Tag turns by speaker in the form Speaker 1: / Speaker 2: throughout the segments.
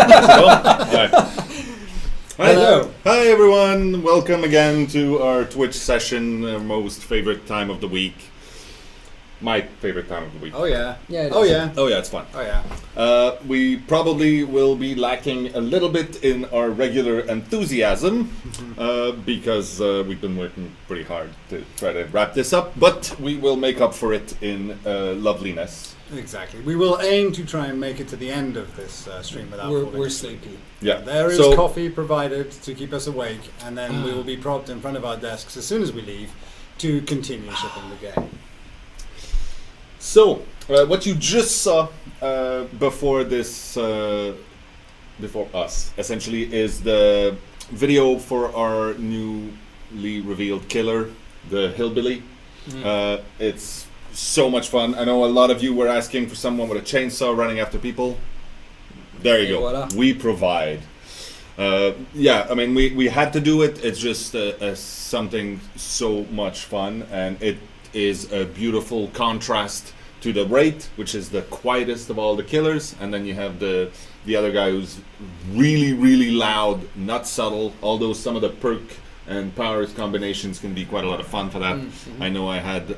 Speaker 1: Right.
Speaker 2: Hello.
Speaker 1: Hi everyone. Welcome again to our Twitch session. Most favorite time of the week. My favorite time of the week.
Speaker 2: Oh yeah.
Speaker 3: Yeah.
Speaker 2: Oh yeah.
Speaker 1: Oh yeah, it's fun.
Speaker 2: Oh yeah.
Speaker 1: We probably will be lacking a little bit in our regular enthusiasm because we've been working pretty hard to try to wrap this up, but we will make up for it in loveliness.
Speaker 2: Exactly. We will aim to try and make it to the end of this stream without falling
Speaker 3: We're
Speaker 2: asleep.
Speaker 3: sleepy.
Speaker 1: Yeah.
Speaker 2: There is
Speaker 1: So-
Speaker 2: coffee provided to keep us awake, and then we will be propped in front of our desks as soon as we leave to continue shipping the game.
Speaker 1: So, what you just saw before this, before us, essentially, is the video for our newly revealed killer, the hillbilly. It's so much fun. I know a lot of you were asking for someone with a chainsaw running after people. There you
Speaker 3: Hey,
Speaker 1: go.
Speaker 3: voila.
Speaker 1: We provide. Yeah, I mean, we had to do it. It's just something so much fun, and it is a beautiful contrast to the Wraith, which is the quietest of all the killers, and then you have the other guy who's really, really loud, not subtle, although some of the perk and powers combinations can be quite a lot of fun for that. I know I had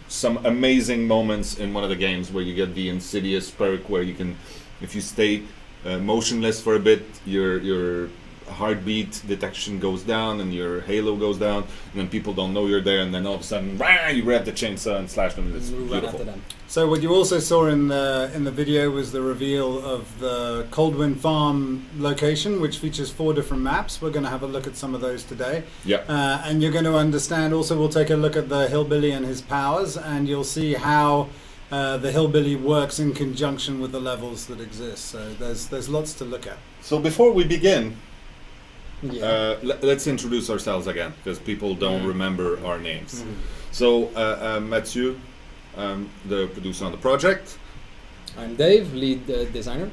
Speaker 1: some amazing moments in one of the games where you get the Insidious perk where you can, if you stay motionless for a bit, your heartbeat detection goes down and your halo goes down, and then people don't know you're there, and then all of a sudden, rah, you grab the chainsaw and slash them. It's
Speaker 3: We run
Speaker 1: beautiful.
Speaker 3: after them.
Speaker 2: So what you also saw in the video was the reveal of the Coldwind Farm location, which features 4 different maps. We're going to have a look at some of those today.
Speaker 1: Yeah.
Speaker 2: And you're going to understand, also we'll take a look at the hillbilly and his powers, and you'll see how the hillbilly works in conjunction with the levels that exist. So there's lots to look at.
Speaker 1: So before we begin,
Speaker 3: Yeah.
Speaker 1: let's introduce ourselves again, because people don't remember our names. So, Mathieu, the producer on the project.
Speaker 3: I'm Dave, lead designer.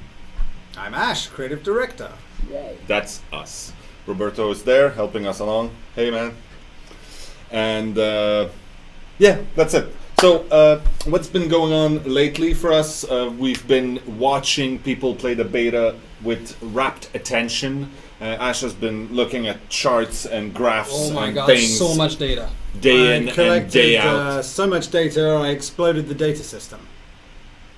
Speaker 2: I'm Ash, creative director.
Speaker 3: Yay.
Speaker 1: That's us. Roberto is there, helping us along. Hey, man. And, yeah, that's it. So, what's been going on lately for us? We've been watching people play the beta with rapt attention. Ash has been looking at charts and graphs
Speaker 3: Oh my
Speaker 1: and
Speaker 3: god,
Speaker 1: things
Speaker 3: so much data.
Speaker 1: day in
Speaker 2: I
Speaker 1: and
Speaker 2: collected
Speaker 1: day out.
Speaker 2: so much data, I exploded the data system.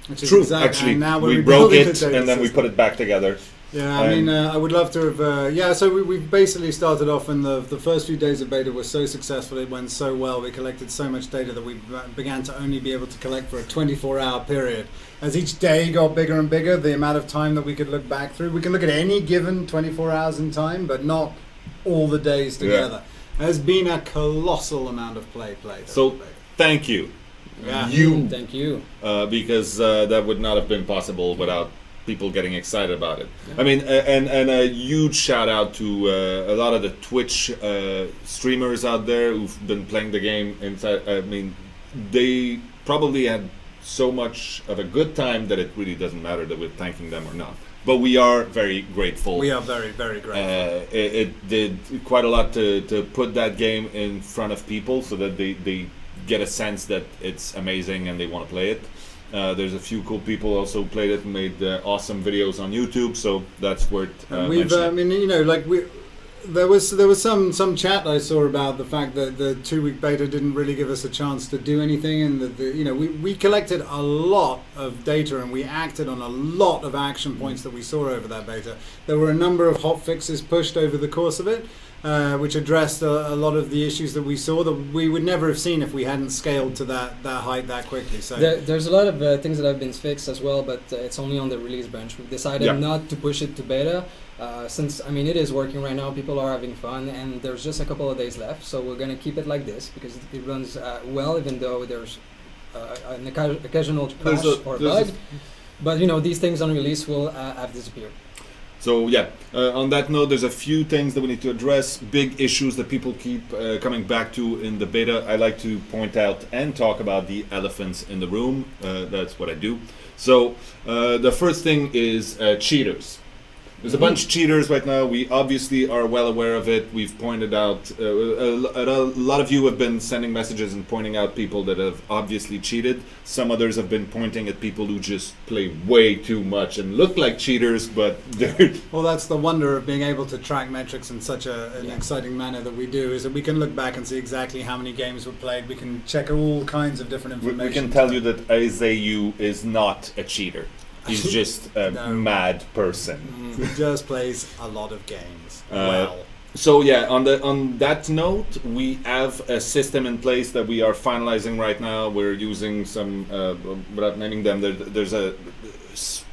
Speaker 2: Which is
Speaker 1: True,
Speaker 2: exact-
Speaker 1: actually,
Speaker 2: and now we're
Speaker 1: we broke
Speaker 2: rebuilding
Speaker 1: it
Speaker 2: the data
Speaker 1: and then we
Speaker 2: system.
Speaker 1: put it back together.
Speaker 2: Yeah, I mean, I would love to have. Yeah, so we've basically started off, and the first few days of beta were so successful, it went so well, we collected so much data that we began to only be able to collect for a 24-hour period. As each day got bigger and bigger, the amount of time that we could look back through, we can look at any given 24 hours in time, but not all the days together. There's been a colossal amount of play played.
Speaker 1: So, thank you.
Speaker 2: Yeah.
Speaker 1: You.
Speaker 3: Thank you.
Speaker 1: Because that would not have been possible without people getting excited about it. I mean, and a huge shout out to a lot of the Twitch streamers out there who've been playing the game inside. I mean, they probably had so much of a good time that it really doesn't matter that we're thanking them or not. But we are very grateful.
Speaker 2: We are very, very grateful.
Speaker 1: It did quite a lot to put that game in front of people so that they get a sense that it's amazing and they want to play it. There's a few cool people also who played it and made awesome videos on YouTube, so that's worth
Speaker 2: We've, I
Speaker 1: mentioning.
Speaker 2: mean, you know, like there was some chat I saw about the fact that the 2-week beta didn't really give us a chance to do anything, and that you know we collected a lot of data and we acted on a lot of action points that we saw over that beta. There were a number of hot fixes pushed over the course of it, which addressed a lot of the issues that we saw that we would never have seen if we hadn't scaled to that height that quickly. So
Speaker 3: There's a lot of things that have been fixed as well, but it's only on the release branch. We've decided not to push it to beta, since, I mean, it is working right now, people are having fun, and there's just a couple of days left, so we're going to keep it like this, because it runs well, even though there's an occasional crash or bug. But, you know, these things on release will have disappeared.
Speaker 1: So yeah, on that note, there's a few things that we need to address, big issues that people keep coming back to in the beta. I like to point out and talk about the elephants in the room. That's what I do. So the first thing is cheaters. There's a bunch of cheaters right now. We obviously are well aware of it. We've pointed out, a lot of you have been sending messages and pointing out people that have obviously cheated. Some others have been pointing at people who just play way too much and look like cheaters, but they're...
Speaker 2: Well, that's the wonder of being able to track metrics in such an exciting manner that we do, is that we can look back and see exactly how many games were played. We can check all kinds of different information.
Speaker 1: We can tell you that Isaiah is not a cheater. He's just a mad person.
Speaker 2: He just plays a lot of games. Well.
Speaker 1: So yeah, on that note, we have a system in place that we are finalizing right now. We're using some, without naming them, there's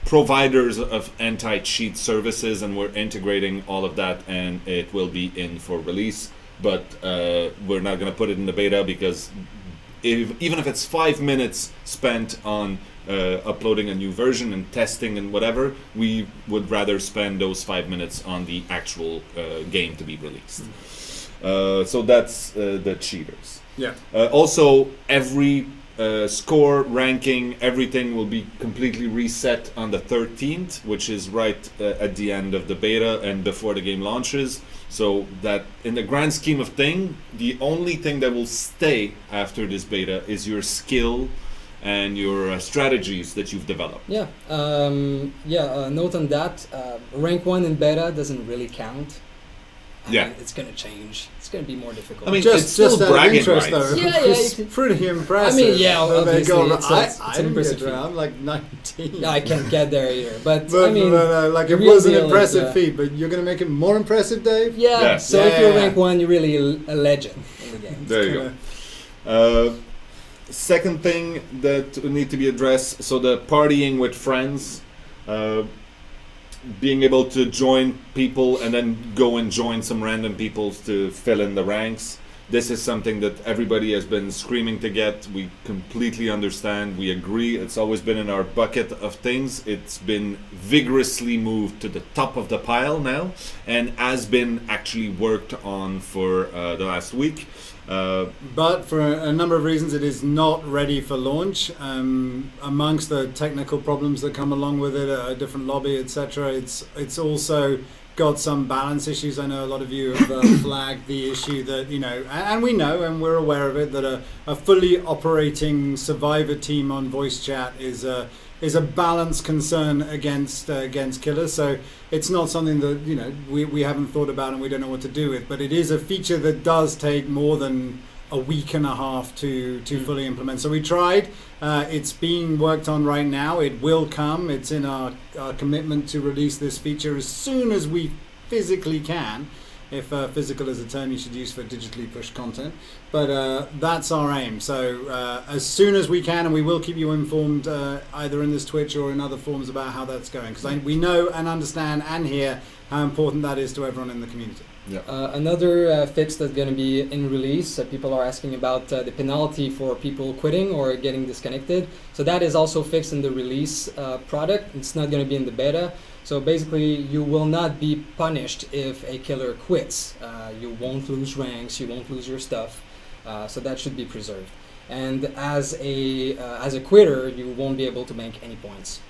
Speaker 1: providers of anti-cheat services, and we're integrating all of that, and it will be in for release. But we're not going to put it in the beta because even if it's 5 minutes spent on uploading a new version and testing and whatever, we would rather spend those 5 minutes on the actual game to be released. So that's the cheaters.
Speaker 2: Yeah.
Speaker 1: Also, every score, ranking, everything will be completely reset on the 13th, which is right at the end of the beta and before the game launches. So that in the grand scheme of things, the only thing that will stay after this beta is your skill and your strategies that you've developed.
Speaker 3: Yeah. Note on that. Rank 1 in beta doesn't really count.
Speaker 1: Yeah.
Speaker 3: It's going to change. It's going to be more difficult.
Speaker 1: I mean,
Speaker 2: just
Speaker 1: it's still
Speaker 2: out of
Speaker 1: bragging
Speaker 2: interest,
Speaker 1: rights.
Speaker 2: though.
Speaker 3: Yeah,
Speaker 2: It's pretty impressive.
Speaker 3: I mean, yeah,
Speaker 2: that they
Speaker 3: obviously,
Speaker 2: go,
Speaker 3: it's
Speaker 2: I
Speaker 3: an
Speaker 2: didn't
Speaker 3: impressive
Speaker 2: get
Speaker 3: feat.
Speaker 2: around, I'm like 19.
Speaker 3: I can't get there either. But
Speaker 2: But,
Speaker 3: I mean,
Speaker 2: like
Speaker 3: the
Speaker 2: it
Speaker 3: real
Speaker 2: was an
Speaker 3: deal is,
Speaker 2: impressive feat, but you're going to make it more impressive, Dave?
Speaker 3: yeah.
Speaker 1: Yeah.
Speaker 3: So if you're
Speaker 2: Yeah.
Speaker 3: rank 1, you're really a legend in the game.
Speaker 1: There you go. Second thing that we need to be addressed, so the partying with friends, being able to join people and then go and join some random people to fill in the ranks. This is something that everybody has been screaming to get. We completely understand. We agree. It's always been in our bucket of things. It's been vigorously moved to the top of the pile now and has been actually worked on for the last week.
Speaker 2: But for a number of reasons, it is not ready for launch. Amongst the technical problems that come along with it, a different lobby, etc., it's also got some balance issues. I know a lot of you have flagged the issue that, and we know and we're aware of it, that a fully operating survivor team on voice chat is a balanced concern against killers. So it's not something that we haven't thought about and we don't know what to do with. But it is a feature that does take more than a week and a half to fully implement. So we tried. It's being worked on right now. It will come. It's in our commitment to release this feature as soon as we physically can. If physical is a term you should use for digitally pushed content. But that's our aim. So as soon as we can, and we will keep you informed either in this Twitch or in other forms about how that's going. Because we know and understand and hear how important that is to everyone in the community.
Speaker 1: Yeah.
Speaker 3: Another fix that's going to be in release, people are asking about the penalty for people quitting or getting disconnected. So that is also fixed in the release product. It's not going to be in the beta. So basically, you will not be punished if a killer quits. You won't lose ranks, you won't lose your stuff. So that should be preserved. And as a quitter, you won't be able to make any points.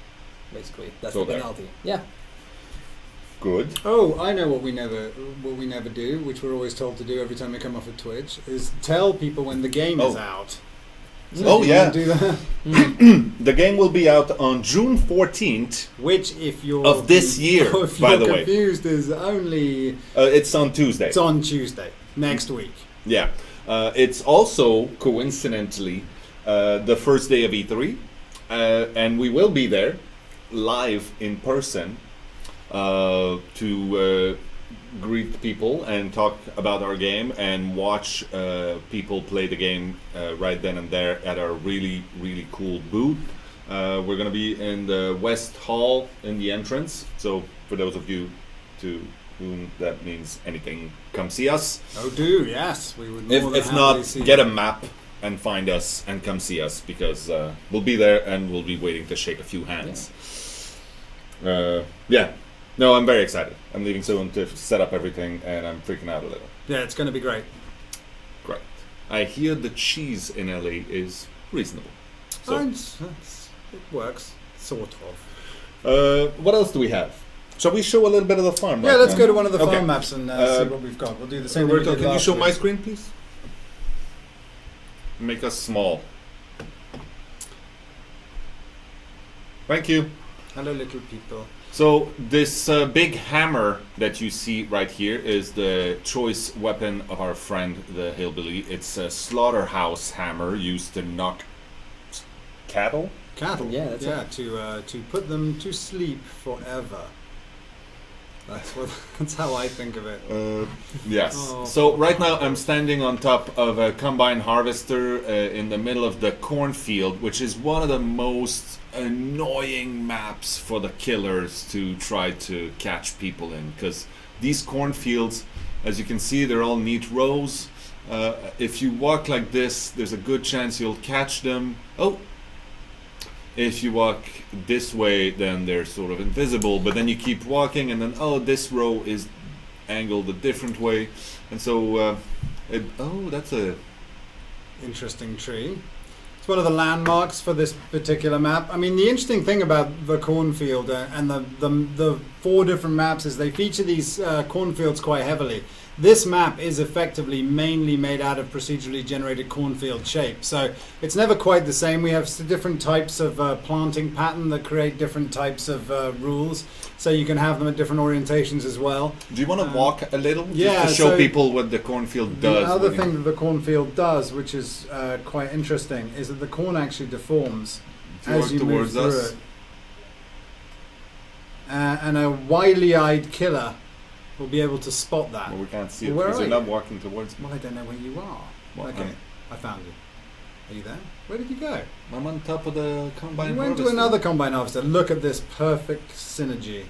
Speaker 3: Basically, that's the penalty. Yeah.
Speaker 1: Good.
Speaker 2: Oh, I know what we never do, which we're always told to do every time we come off of Twitch, is tell people when the game is out. So
Speaker 1: yeah.
Speaker 2: Do that.
Speaker 1: The game will be out on June 14th.
Speaker 2: Which, if you're
Speaker 1: of this year,
Speaker 2: if
Speaker 1: by
Speaker 2: you're
Speaker 1: the way,
Speaker 2: confused, is only
Speaker 1: it's on Tuesday.
Speaker 2: It's on Tuesday next week.
Speaker 1: Yeah, it's also coincidentally the first day of E3, and we will be there live in person to greet people and talk about our game and watch people play the game right then and there at our really, really cool booth. We're going to be in the West Hall in the entrance. So for those of you to whom that means anything, come see us.
Speaker 2: Oh, do, yes. We would more
Speaker 1: If
Speaker 2: than
Speaker 1: not,
Speaker 2: happily see
Speaker 1: get a
Speaker 2: you.
Speaker 1: map and find us and come see us, because we'll be there and we'll be waiting to shake a few hands. Yeah. No, I'm very excited. I'm leaving soon to set up everything, and I'm freaking out a little.
Speaker 2: Yeah, it's going to be great.
Speaker 1: Great. I hear the cheese in LA is reasonable. So,
Speaker 2: It works, sort of.
Speaker 1: what else do we have? Shall we show a little bit of the farm?
Speaker 2: Yeah,
Speaker 1: right
Speaker 2: let's
Speaker 1: now?
Speaker 2: go to one of the
Speaker 1: Okay.
Speaker 2: farm maps and see what we've got. We'll do the same. thing we
Speaker 1: Roberto,
Speaker 2: did
Speaker 1: can you
Speaker 2: last
Speaker 1: show
Speaker 2: week.
Speaker 1: my screen, please? Make us small. Thank you.
Speaker 2: Hello, little people.
Speaker 1: So this big hammer that you see right here is the choice weapon of our friend the hillbilly. It's a Slaughterhouse Hammer used to knock cattle.
Speaker 2: Cattle.
Speaker 3: Yeah, that's
Speaker 2: to put them to sleep forever. That's how I think of it.
Speaker 1: Yes.
Speaker 2: Oh.
Speaker 1: So right now I'm standing on top of a combine harvester in the middle of the cornfield, which is one of the most annoying maps for the killers to try to catch people in, because these cornfields, as you can see, they're all neat rows. If you walk like this, there's a good chance you'll catch them. Oh. If you walk this way, then they're sort of invisible, but then you keep walking and then, oh, this row is angled a different way. And so, oh, that's a...
Speaker 2: Interesting tree. It's one of the landmarks for this particular map. I mean, the interesting thing about the cornfield and the 4 different maps is they feature these cornfields quite heavily. This map is effectively mainly made out of procedurally generated cornfield shape. So it's never quite the same. We have different types of planting pattern that create different types of rules. So you can have them at different orientations as well.
Speaker 1: Do you want to walk a little?
Speaker 2: Yeah,
Speaker 1: Just to show
Speaker 2: so
Speaker 1: people what the cornfield does.
Speaker 2: The other thing that the cornfield does, which is quite interesting, is that the corn actually deforms as you move through it. And a wily-eyed killer will be able to spot that.
Speaker 1: Well, we can't see it
Speaker 2: Where
Speaker 1: because
Speaker 2: are
Speaker 1: you're
Speaker 2: you?
Speaker 1: not walking towards me.
Speaker 2: Well, I don't know where you are.
Speaker 1: Well,
Speaker 2: Okay, I found you. Are you there? Where did you go?
Speaker 1: I'm on top of the combine
Speaker 2: You went to
Speaker 1: harvester.
Speaker 2: another combine harvester. Look at this perfect synergy.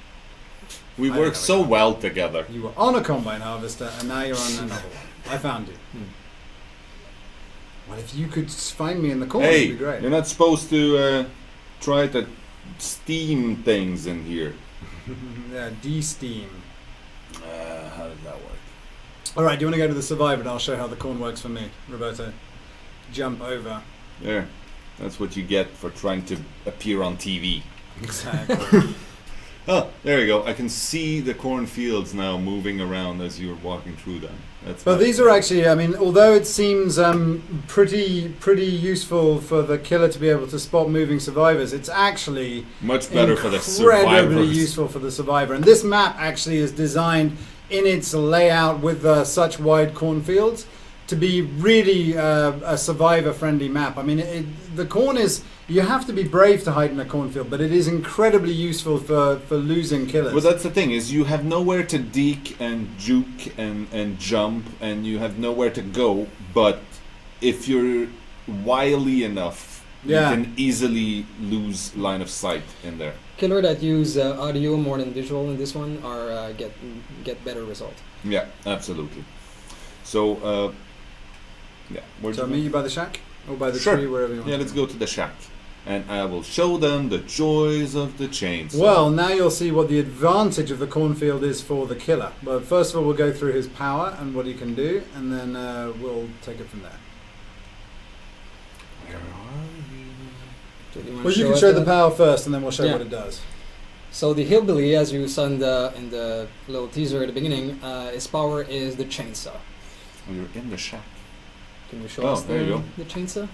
Speaker 1: We
Speaker 2: I
Speaker 1: work
Speaker 2: don't know
Speaker 1: so
Speaker 2: where you
Speaker 1: well together.
Speaker 2: You were on a combine harvester, and now you're on another one. I found you. Well, if you could find me in the corner,
Speaker 1: Hey,
Speaker 2: it'd be great.
Speaker 1: you're not supposed to try to steam things in here.
Speaker 2: Yeah, de-steam.
Speaker 1: How does that work?
Speaker 2: All right, do you want to go to the survivor, and I'll show how the corn works for me, Roberto. Jump over.
Speaker 1: There. That's what you get for trying to appear on TV.
Speaker 2: Exactly.
Speaker 1: Oh, there you go. I can see the cornfields now moving around as you're walking through them. That's
Speaker 2: Well,
Speaker 1: nice.
Speaker 2: these are actually, I mean, although it seems pretty useful for the killer to be able to spot moving survivors, it's actually
Speaker 1: much better for the
Speaker 2: incredibly
Speaker 1: survivors.
Speaker 2: useful for the survivor. And this map actually is designed in its layout with such wide cornfields to be really a survivor-friendly map. I mean, the corn is... You have to be brave to hide in a cornfield, but it is incredibly useful for losing killers.
Speaker 1: Well, that's the thing, is you have nowhere to deke and juke and jump, and you have nowhere to go, but if you're wily enough,
Speaker 2: Yeah.
Speaker 1: you can easily lose line of sight in there.
Speaker 3: Killer that use audio more than visual in this one are get better result.
Speaker 1: Yeah, absolutely. So, yeah. Where'd
Speaker 2: So
Speaker 1: you
Speaker 2: meet
Speaker 1: go?
Speaker 2: you by the shack? Or by the
Speaker 1: Sure.
Speaker 2: tree, wherever you want.
Speaker 1: Yeah, let's go to the shack. And I will show them the joys of the chainsaw.
Speaker 2: Well, now you'll see what the advantage of the cornfield is for the killer. But first of all, we'll go through his power and what he can do, and then we'll take it from there.
Speaker 1: Where are you?
Speaker 3: So do you wanna
Speaker 2: Well, you can
Speaker 3: us
Speaker 2: show the power first, and then we'll show
Speaker 3: Yeah.
Speaker 2: what it does.
Speaker 3: So the hillbilly, as you saw in the little teaser at the beginning, his power is the chainsaw.
Speaker 1: Oh, you're in the shack.
Speaker 3: Can you show
Speaker 1: Oh,
Speaker 3: us
Speaker 1: there you go.
Speaker 3: the chainsaw?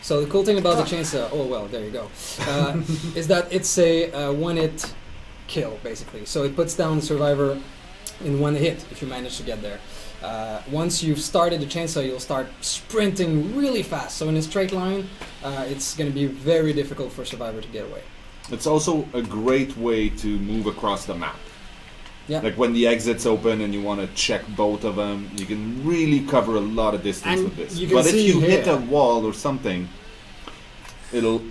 Speaker 3: So the cool thing about the chainsaw, oh well, there you go, is that it's a one-hit kill basically. So it puts down the survivor in one hit if you manage to get there. Once you've started the chainsaw, you'll start sprinting really fast. So in a straight line, it's going to be very difficult for survivor to get away.
Speaker 1: It's also a great way to move across the map.
Speaker 3: Yeah.
Speaker 1: Like when the exits open and you want to check both of them, you can really cover a lot of distance
Speaker 2: And
Speaker 1: with this.
Speaker 2: you can
Speaker 1: But
Speaker 2: see
Speaker 1: if you hit
Speaker 2: here-
Speaker 1: a wall or something, it'll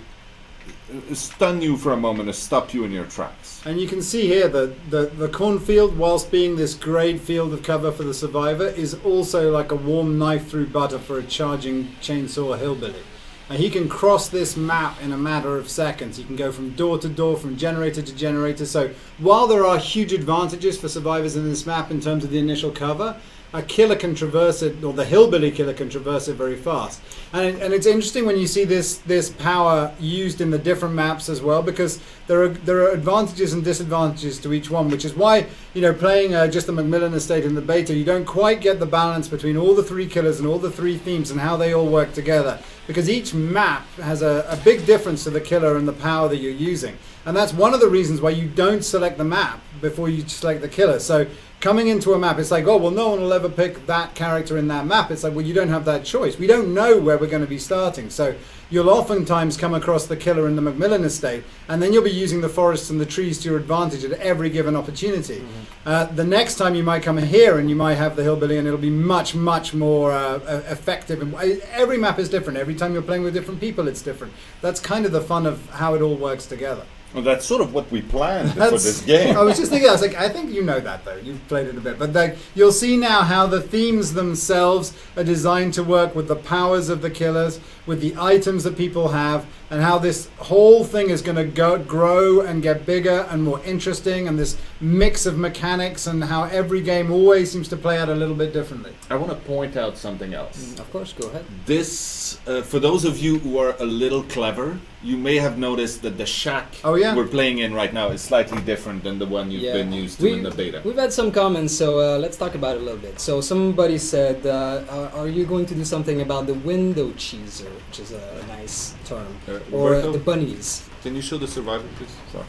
Speaker 1: stun you for a moment and stop you in your tracks.
Speaker 2: And you can see here that the cornfield, whilst being this great field of cover for the survivor, is also like a warm knife through butter for a charging chainsaw hillbilly. And he can cross this map in a matter of seconds. He can go from door to door, from generator to generator. So while there are huge advantages for survivors in this map in terms of the initial cover, a killer can traverse it, or the hillbilly killer can traverse it very fast. And it's interesting when you see this power used in the different maps as well, because there are advantages and disadvantages to each one, which is why, playing just the Macmillan Estate in the beta, you don't quite get the balance between all the three killers and all the three themes and how they all work together, because each map has a big difference to the killer and the power that you're using. And that's one of the reasons why you don't select the map before you select the killer. So coming into a map, it's like, oh, well, no one will ever pick that character in that map. It's like, well, you don't have that choice. We don't know where we're going to be starting. So you'll oftentimes come across the killer in the Macmillan Estate, and then you'll be using the forests and the trees to your advantage at every given opportunity. The next time you might come here and you might have the hillbilly, and it'll be much, much more effective. And every map is different. Every time you're playing with different people, it's different. That's kind of the fun of how it all works together.
Speaker 1: Well, that's sort of what we planned for this game.
Speaker 2: I was just thinking, I think you know that though. You've played it a bit. But you'll see now how the themes themselves are designed to work with the powers of the killers, with the items that people have, and how this whole thing is going to grow and get bigger and more interesting, and this mix of mechanics, and how every game always seems to play out a little bit differently.
Speaker 1: I want to point out something else.
Speaker 3: Of course, go ahead.
Speaker 1: This, for those of you who are a little clever, you may have noticed that the shack we're playing in right now is slightly different than the one you've been used to in the beta.
Speaker 3: We've had some comments, so let's talk about it a little bit. So somebody said, are you going to do something about the window cheeser, which is a nice term, or the bunnies?
Speaker 1: Can you show the survivor, please? Sorry.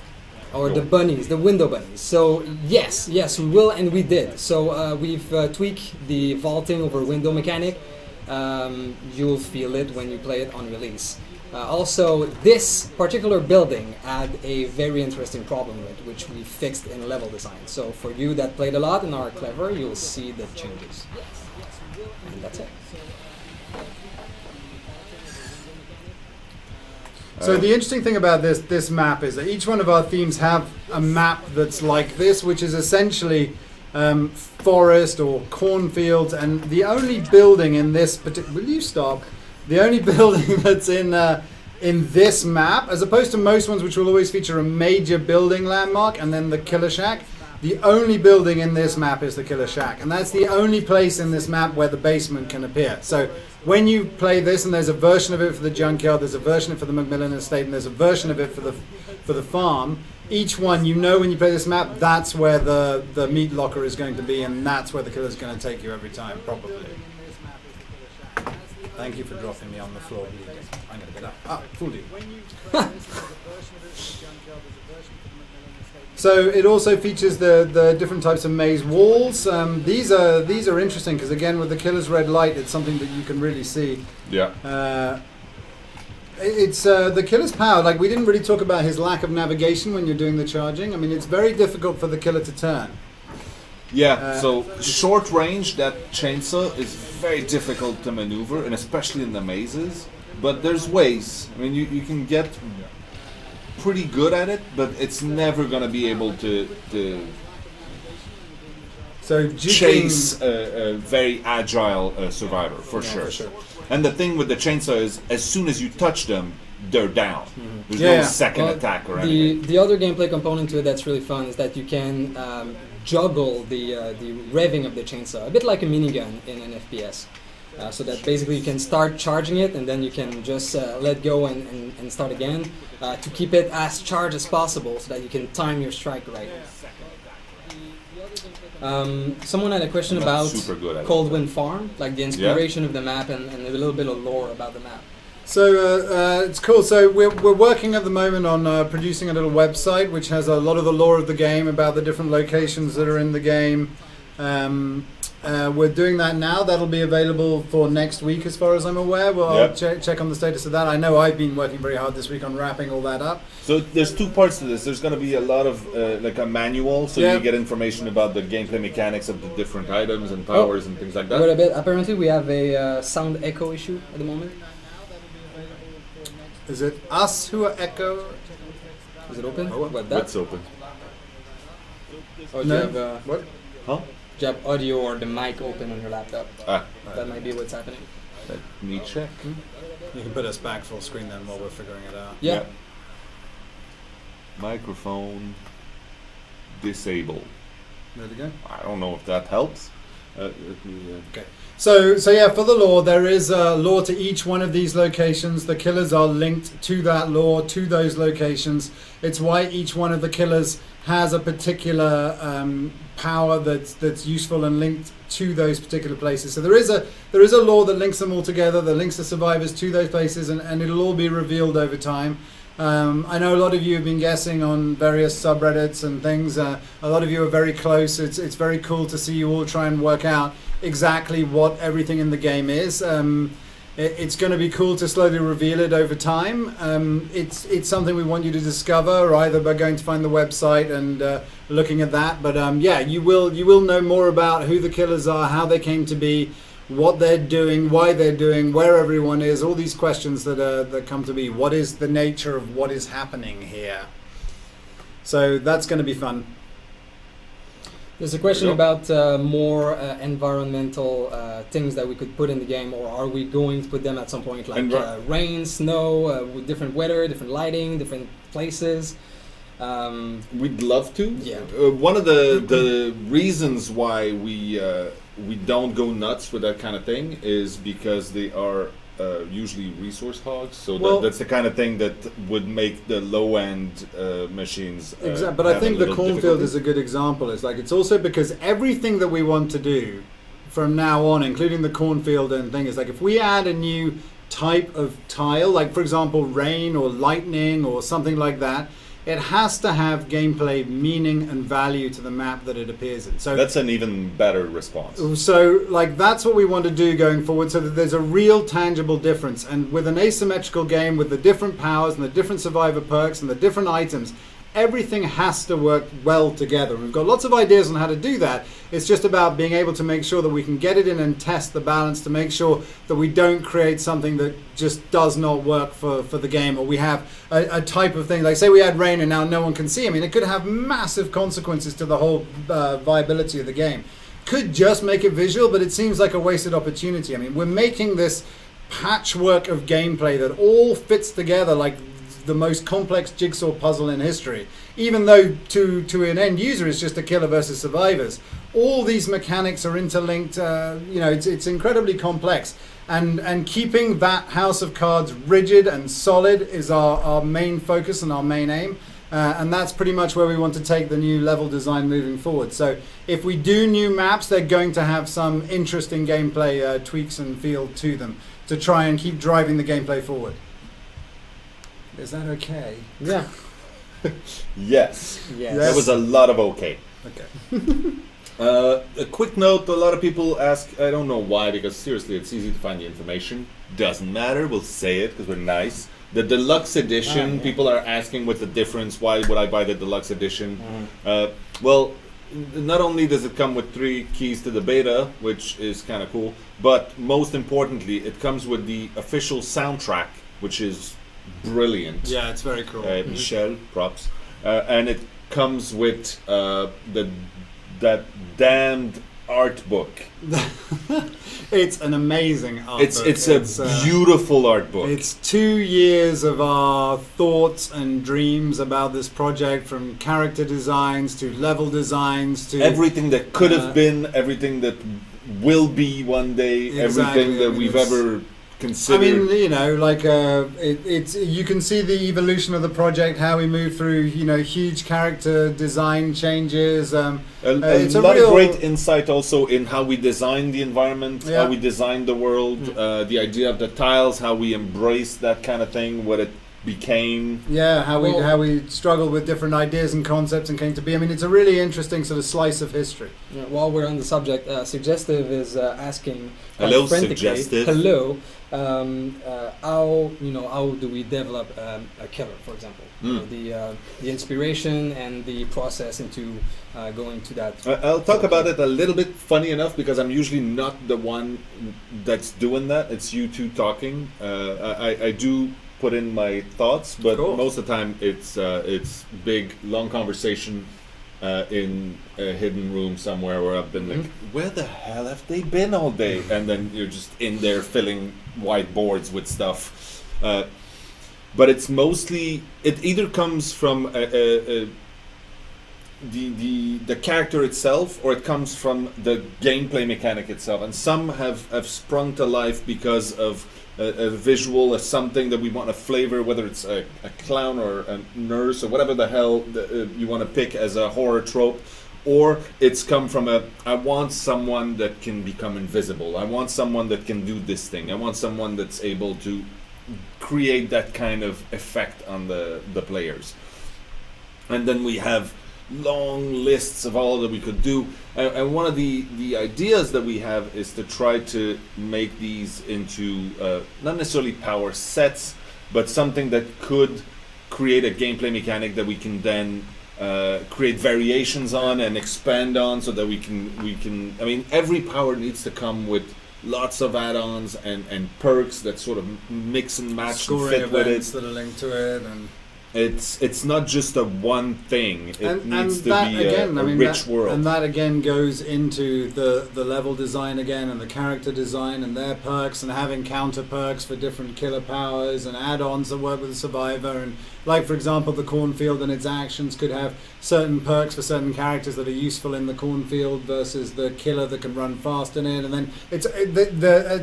Speaker 3: Or the bunnies, the window bunnies. So yes, we will, and we did. So we've tweaked the vaulting over window mechanic. You'll feel it when you play it on release. Also, this particular building had a very interesting problem with it, which we fixed in level design. So for you that played a lot and are clever, you'll see the changes. And that's it.
Speaker 2: So the interesting thing about this map is that each one of our themes have a map that's like this, which is essentially forest or cornfields, and the only building in this particular... Will you stop? The only building that's in this map, as opposed to most ones which will always feature a major building landmark and then the killer shack, the only building in this map is the killer shack. And that's the only place in this map where the basement can appear. So when you play this, and there's a version of it for the junkyard, there's a version of it for the Macmillan Estate, and there's a version of it for the farm, each one, when you play this map, that's where the meat locker is going to be, and that's where the killer's going to take you every time, probably. Thank you for dropping me on the floor. I'm going to get up. Ah, fooled you. So it also features the different types of maze walls. These are interesting because, again, with the killer's red light, it's something that you can really see.
Speaker 1: Yeah.
Speaker 2: It's the killer's power. Like, we didn't really talk about his lack of navigation when you're doing the charging. I mean, it's very difficult for the killer to turn.
Speaker 1: Yeah, so short range, that chainsaw is very difficult to maneuver, and especially in the mazes. But there's ways. I mean, you can get pretty good at it, but it's never going to be able to chase a very agile survivor, for sure. And the thing with the chainsaw is, as soon as you touch them, they're down. There's no second attack or anything.
Speaker 3: The other gameplay component to it that's really fun is that you can juggle the revving of the chainsaw, a bit like a minigun in an FPS. So that basically you can start charging it, and then you can just let go and start again to keep it as charged as possible so that you can time your strike right. Someone had a question about Cold Wind Farm, like the inspiration of the map and a little bit of lore about the map.
Speaker 2: So it's cool. So we're working at the moment on producing a little website which has a lot of the lore of the game, about the different locations that are in the game. We're doing that now. That'll be available for next week, as far as I'm aware. I'll check on the status of that. I know I've been working very hard this week on wrapping all that up.
Speaker 1: So there's two parts to this. There's going to be a lot of like a manual, so you get information about the gameplay mechanics of the different items and powers and things like that.
Speaker 3: Wait a bit. Apparently we have a sound echo issue at the moment.
Speaker 2: Is it us who are echo?
Speaker 3: Is it open?
Speaker 1: What's open?
Speaker 3: Oh, do you have,
Speaker 2: what?
Speaker 1: Huh?
Speaker 3: Do you have audio or the mic open on your laptop? That might be what's happening.
Speaker 1: Let me check.
Speaker 2: You can put us back full screen then while we're figuring it out.
Speaker 3: Yeah.
Speaker 1: Microphone disabled.
Speaker 2: There we go.
Speaker 1: I don't know if that helps.
Speaker 2: Okay. So yeah, for the lore, there is a lore to each one of these locations. The killers are linked to that lore, to those locations. It's why each one of the killers has a particular power that's useful and linked to those particular places. So there is a lore that links them all together, that links the survivors to those places, and it'll all be revealed over time. I know a lot of you have been guessing on various subreddits and things. A lot of you are very close. It's very cool to see you all try and work out exactly what everything in the game is. It's going to be cool to slowly reveal it over time. It's something we want you to discover, either by going to find the website and looking at that. But yeah, you will know more about who the killers are, how they came to be, what they're doing, why they're doing, where everyone is, all these questions that come to be. What is the nature of what is happening here? So that's going to be fun.
Speaker 3: There's a question about more environmental things that we could put in the game, or are we going to put them at some point, like rain, snow, with different weather, different lighting, different places?
Speaker 1: We'd love to.
Speaker 3: Yeah.
Speaker 1: One of the reasons why we don't go nuts with that kind of thing is because they are usually resource hogs. So that's the kind of thing that would make the low end machines.
Speaker 2: Exactly. But I think the cornfield is a good example. It's also because everything that we want to do from now on, including the cornfield and thing, is like if we add a new type of tile, like for example rain or lightning or something like that, it has to have gameplay meaning and value to the map that it appears in. So
Speaker 1: that's an even better response.
Speaker 2: So like that's what we want to do going forward, so that there's a real tangible difference. And with an asymmetrical game, with the different powers and the different survivor perks and the different items, everything has to work well together. We've got lots of ideas on how to do that. It's just about being able to make sure that we can get it in and test the balance to make sure that we don't create something that just does not work for the game, or we have a type of thing, like say we had rain and now no one can see. I mean, it could have massive consequences to the whole viability of the game. Could just make it visual, but it seems like a wasted opportunity. I mean, we're making this patchwork of gameplay that all fits together like the most complex jigsaw puzzle in history, even though to an end user it's just a killer versus survivors. All these mechanics are interlinked. It's incredibly complex, and keeping that house of cards rigid and solid is our main focus and our main aim, and that's pretty much where we want to take the new level design moving forward. So if we do new maps, they're going to have some interesting gameplay tweaks and feel to them to try and keep driving the gameplay forward. Is that okay?
Speaker 3: Yeah.
Speaker 1: Yes. There was a lot of okay.
Speaker 2: Okay.
Speaker 1: A quick note, a lot of people ask, I don't know why, because seriously, it's easy to find the information. Doesn't matter, we'll say it because we're nice. The Deluxe Edition, people are asking what's the difference, why would I buy the Deluxe Edition? Well, not only does it come with 3 keys to the beta, which is kind of cool, but most importantly, it comes with the official soundtrack, which is brilliant.
Speaker 2: Yeah, it's very cool.
Speaker 1: Michel, props. And it comes with that damned art book.
Speaker 2: It's an amazing art book.
Speaker 1: It's a beautiful art book.
Speaker 2: It's 2 years of our thoughts and dreams about this project, from character designs to level designs to
Speaker 1: everything that could have been, everything that will be one day, everything that we've ever considered.
Speaker 2: I mean, it's you can see the evolution of the project, how we move through, huge character design changes.
Speaker 1: It's a lot of great insight also in how we design the environment, how we design the world, the idea of the tiles, how we embrace that kind of thing, what it became.
Speaker 2: Yeah, how we struggled with different ideas and concepts and came to be. I mean, it's a really interesting sort of slice of history.
Speaker 3: Yeah, while we're on the subject, Suggestive is asking,
Speaker 1: hello, Suggestive.
Speaker 3: Hello. How do we develop a killer, for example? The inspiration and the process into going to that.
Speaker 1: I'll talk about it a little bit. Funny enough, because I'm usually not the one that's doing that. It's you two talking. I do put in my thoughts, but most of the time it's big, long conversation in a hidden room somewhere where I've been like, where the hell have they been all day? And then you're just in there filling whiteboards with stuff. But it's mostly, it either comes from the character itself, or it comes from the gameplay mechanic itself. And some have sprung to life because of a visual, something that we want to flavor, whether it's a clown or a nurse or whatever the hell you want to pick as a horror trope. Or it's come from I want someone that can become invisible. I want someone that can do this thing. I want someone that's able to create that kind of effect on the players. And then we have long lists of all that we could do. And one of the ideas that we have is to try to make these into not necessarily power sets, but something that could create a gameplay mechanic that we can then create variations on and expand on, so that we can. I mean, every power needs to come with lots of add-ons and perks that sort of mix and match
Speaker 2: scoring
Speaker 1: and fit with
Speaker 2: events
Speaker 1: it.
Speaker 2: that are linked to it, and
Speaker 1: it's not just a one thing. It needs to
Speaker 2: that,
Speaker 1: be
Speaker 2: again,
Speaker 1: a rich world.
Speaker 2: And that again goes into the level design again, and the character design and their perks, and having counter perks for different killer powers and add-ons that work with the survivor. And like, for example, the cornfield and its actions could have certain perks for certain characters that are useful in the cornfield versus the killer that can run fast in it. And then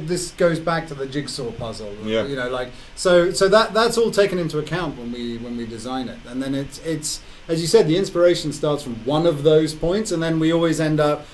Speaker 2: this goes back to the jigsaw puzzle.
Speaker 1: Yeah.
Speaker 2: You know, like so that's all taken into account when we design it. And then it's as you said, the inspiration starts from one of those points, and then we always end up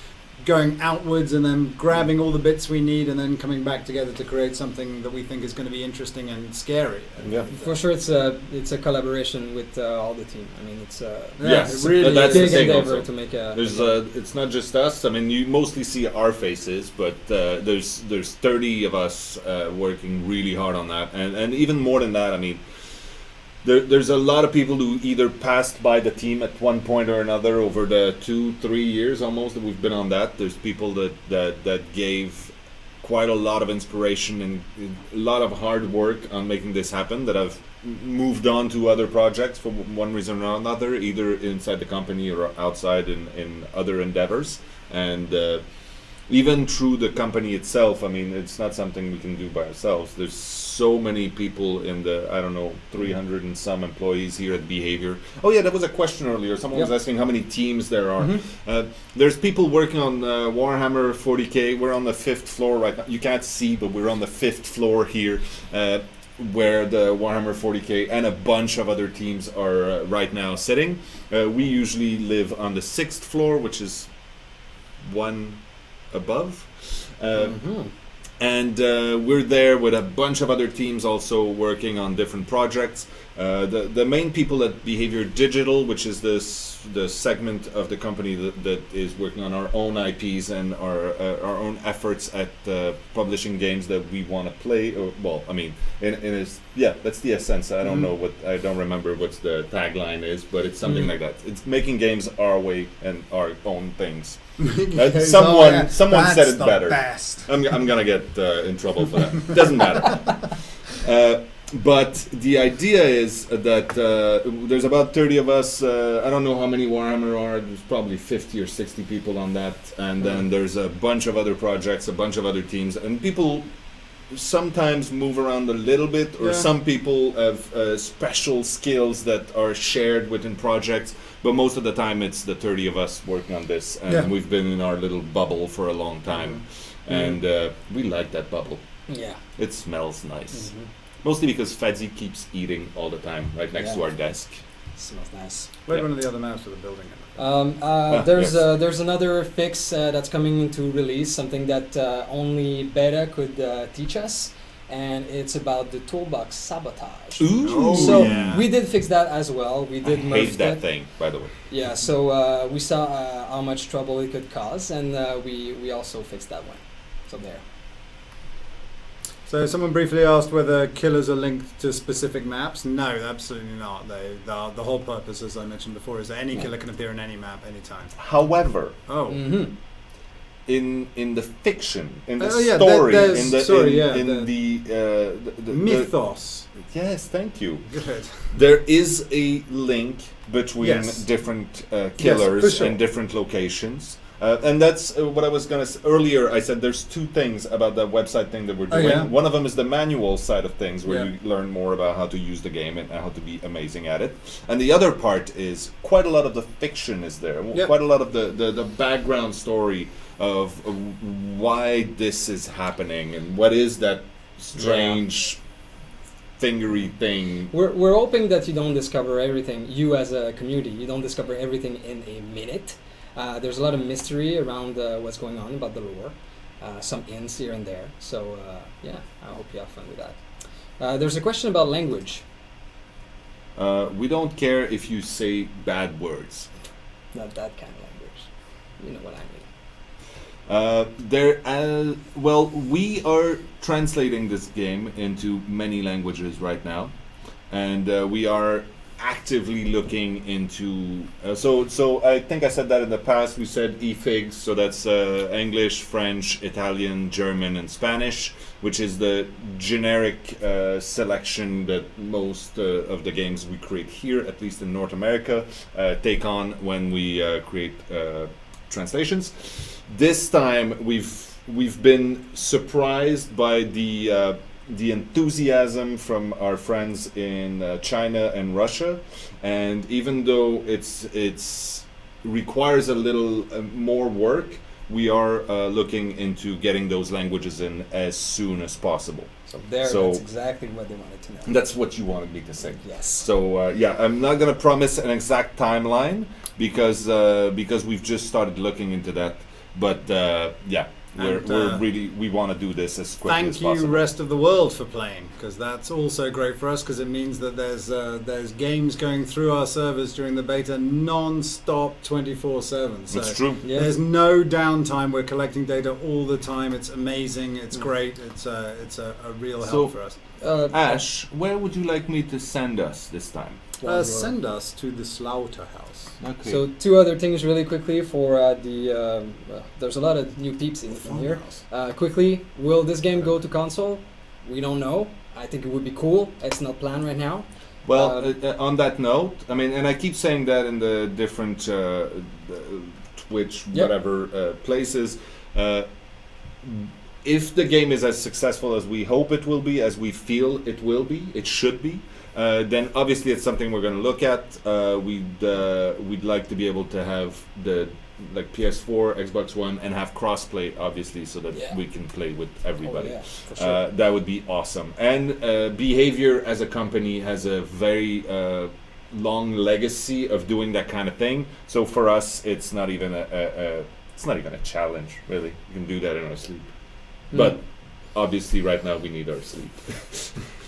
Speaker 2: going outwards and then grabbing all the bits we need and then coming back together to create something that we think is going to be interesting and scary.
Speaker 1: Yeah.
Speaker 3: For sure, it's a collaboration with all the team. I mean, it's
Speaker 1: Yes,
Speaker 3: it really
Speaker 1: that's
Speaker 3: a
Speaker 1: the
Speaker 3: big
Speaker 1: thing
Speaker 3: endeavor
Speaker 1: also.
Speaker 3: to make a.
Speaker 1: There's it's not just us. I mean, you mostly see our faces, but there's 30 of us working really hard on that, and even more than that. I mean, there's a lot of people who either passed by the team at one point or another over the 2-3 years almost that we've been on that. There's people that gave quite a lot of inspiration and a lot of hard work on making this happen, that have moved on to other projects for one reason or another, either inside the company or outside in other endeavors. And even through the company itself, I mean, it's not something we can do by ourselves. There's so many people in the, 300 and some employees here at Behavior. Oh yeah, that was a question earlier. Someone was asking how many teams there are.
Speaker 3: Mm-hmm.
Speaker 1: There's people working on Warhammer 40k. We're on the 5th floor right now. You can't see, but we're on the 5th floor here, where the Warhammer 40k and a bunch of other teams are right now sitting. We usually live on the 6th floor, which is one above. And we're there with a bunch of other teams also working on different projects. The main people at Behavior Digital, which is the segment of the company that is working on our own IPs and our own efforts at publishing games that we want to play. Well, I mean, that's the essence. I don't know I don't remember what the tagline is, but it's something like that. It's making games our way and our own things. Someone said it better.
Speaker 2: Best.
Speaker 1: I'm gonna get in trouble for that. Doesn't matter. But the idea is that there's about 30 of us. I don't know how many Warhammer are. There's probably 50 or 60 people on that. And then there's a bunch of other projects, a bunch of other teams. And people sometimes move around a little bit, or some people have special skills that are shared within projects. But most of the time it's the 30 of us working on this. And we've been in our little bubble for a long time. And we like that bubble.
Speaker 3: Yeah.
Speaker 1: It smells nice. Mostly because Fadzi keeps eating all the time right next to our desk.
Speaker 3: Smells nice.
Speaker 2: Where's one of the other maps of the building?
Speaker 3: There's another fix that's coming into release, something that only beta could teach us, and it's about the toolbox sabotage.
Speaker 1: Ooh.
Speaker 3: We did fix that as well. We did
Speaker 1: hate that thing, by the way.
Speaker 3: Yeah, so we saw how much trouble it could cause, and we also fixed that one. So there.
Speaker 2: So someone briefly asked whether killers are linked to specific maps. No, absolutely not. The whole purpose, as I mentioned before, is that any killer can appear in any map anytime.
Speaker 1: However, in the fiction, in the story, in the
Speaker 2: mythos.
Speaker 1: Yes, thank you.
Speaker 2: Good.
Speaker 1: There is a link between different killers
Speaker 2: for sure.
Speaker 1: and different locations. And that's what I was going to say earlier. I said there's two things about that website thing that we're
Speaker 2: Oh,
Speaker 1: doing.
Speaker 2: yeah?
Speaker 1: One of them is the manual side of things, where
Speaker 2: Yeah.
Speaker 1: you learn more about how to use the game and how to be amazing at it. And the other part is quite a lot of the fiction is there.
Speaker 2: Yep.
Speaker 1: Quite a lot of the background story of why this is happening and what is that strange fingery thing.
Speaker 3: We're hoping that you don't discover everything. You as a community, you don't discover everything in a minute. There's a lot of mystery around what's going on about the lore. Some hints here and there. So yeah, I hope you have fun with that. There's a question about language.
Speaker 1: We don't care if you say bad words.
Speaker 3: Not that kind of language. You know what I mean.
Speaker 1: Well, we are translating this game into many languages right now, and we are actively looking into. So I think I said that in the past. We said eFigs, so that's English, French, Italian, German, and Spanish, which is the generic selection that most of the games we create here, at least in North America, take on when we create translations. This time we've been surprised by the enthusiasm from our friends in China and Russia, and even though it's requires a little more work, we are looking into getting those languages in as soon as possible.
Speaker 3: So that's exactly what they wanted to know.
Speaker 1: That's what you wanted me to say.
Speaker 3: Yes.
Speaker 1: So yeah, I'm not gonna promise an exact timeline because we've just started looking into that. But yeah, we want to do this as quickly as possible.
Speaker 2: Thank you, rest of the world, for playing, because that's also great for us, because it means that there's games going through our servers during the beta non-stop 24/7. So
Speaker 1: That's true.
Speaker 3: Yeah.
Speaker 2: there's no downtime. We're collecting data all the time. It's amazing. It's great. It's a real help for us.
Speaker 1: Ash, where would you like me to send us this time?
Speaker 2: Send us to the Slaughterhouse.
Speaker 1: Okay.
Speaker 3: So two other things really quickly for there's a lot of new peeps in here. Quickly, will this game go to console? We don't know. I think it would be cool. It's not planned right now.
Speaker 1: Well, on that note, I mean, and I keep saying that in the different Twitch, whatever places. If the game is as successful as we hope it will be, as we feel it will be, it should be, then obviously it's something we're going to look at. We'd like to be able to have the PS4, Xbox One, and have crossplay, obviously, so that we can play with everybody.
Speaker 3: Oh, yeah, for sure.
Speaker 1: That would be awesome. And Behavior as a company has a very long legacy of doing that kind of thing. So for us, it's not even a challenge, really. You can do that in our sleep. But obviously, right now we need our sleep.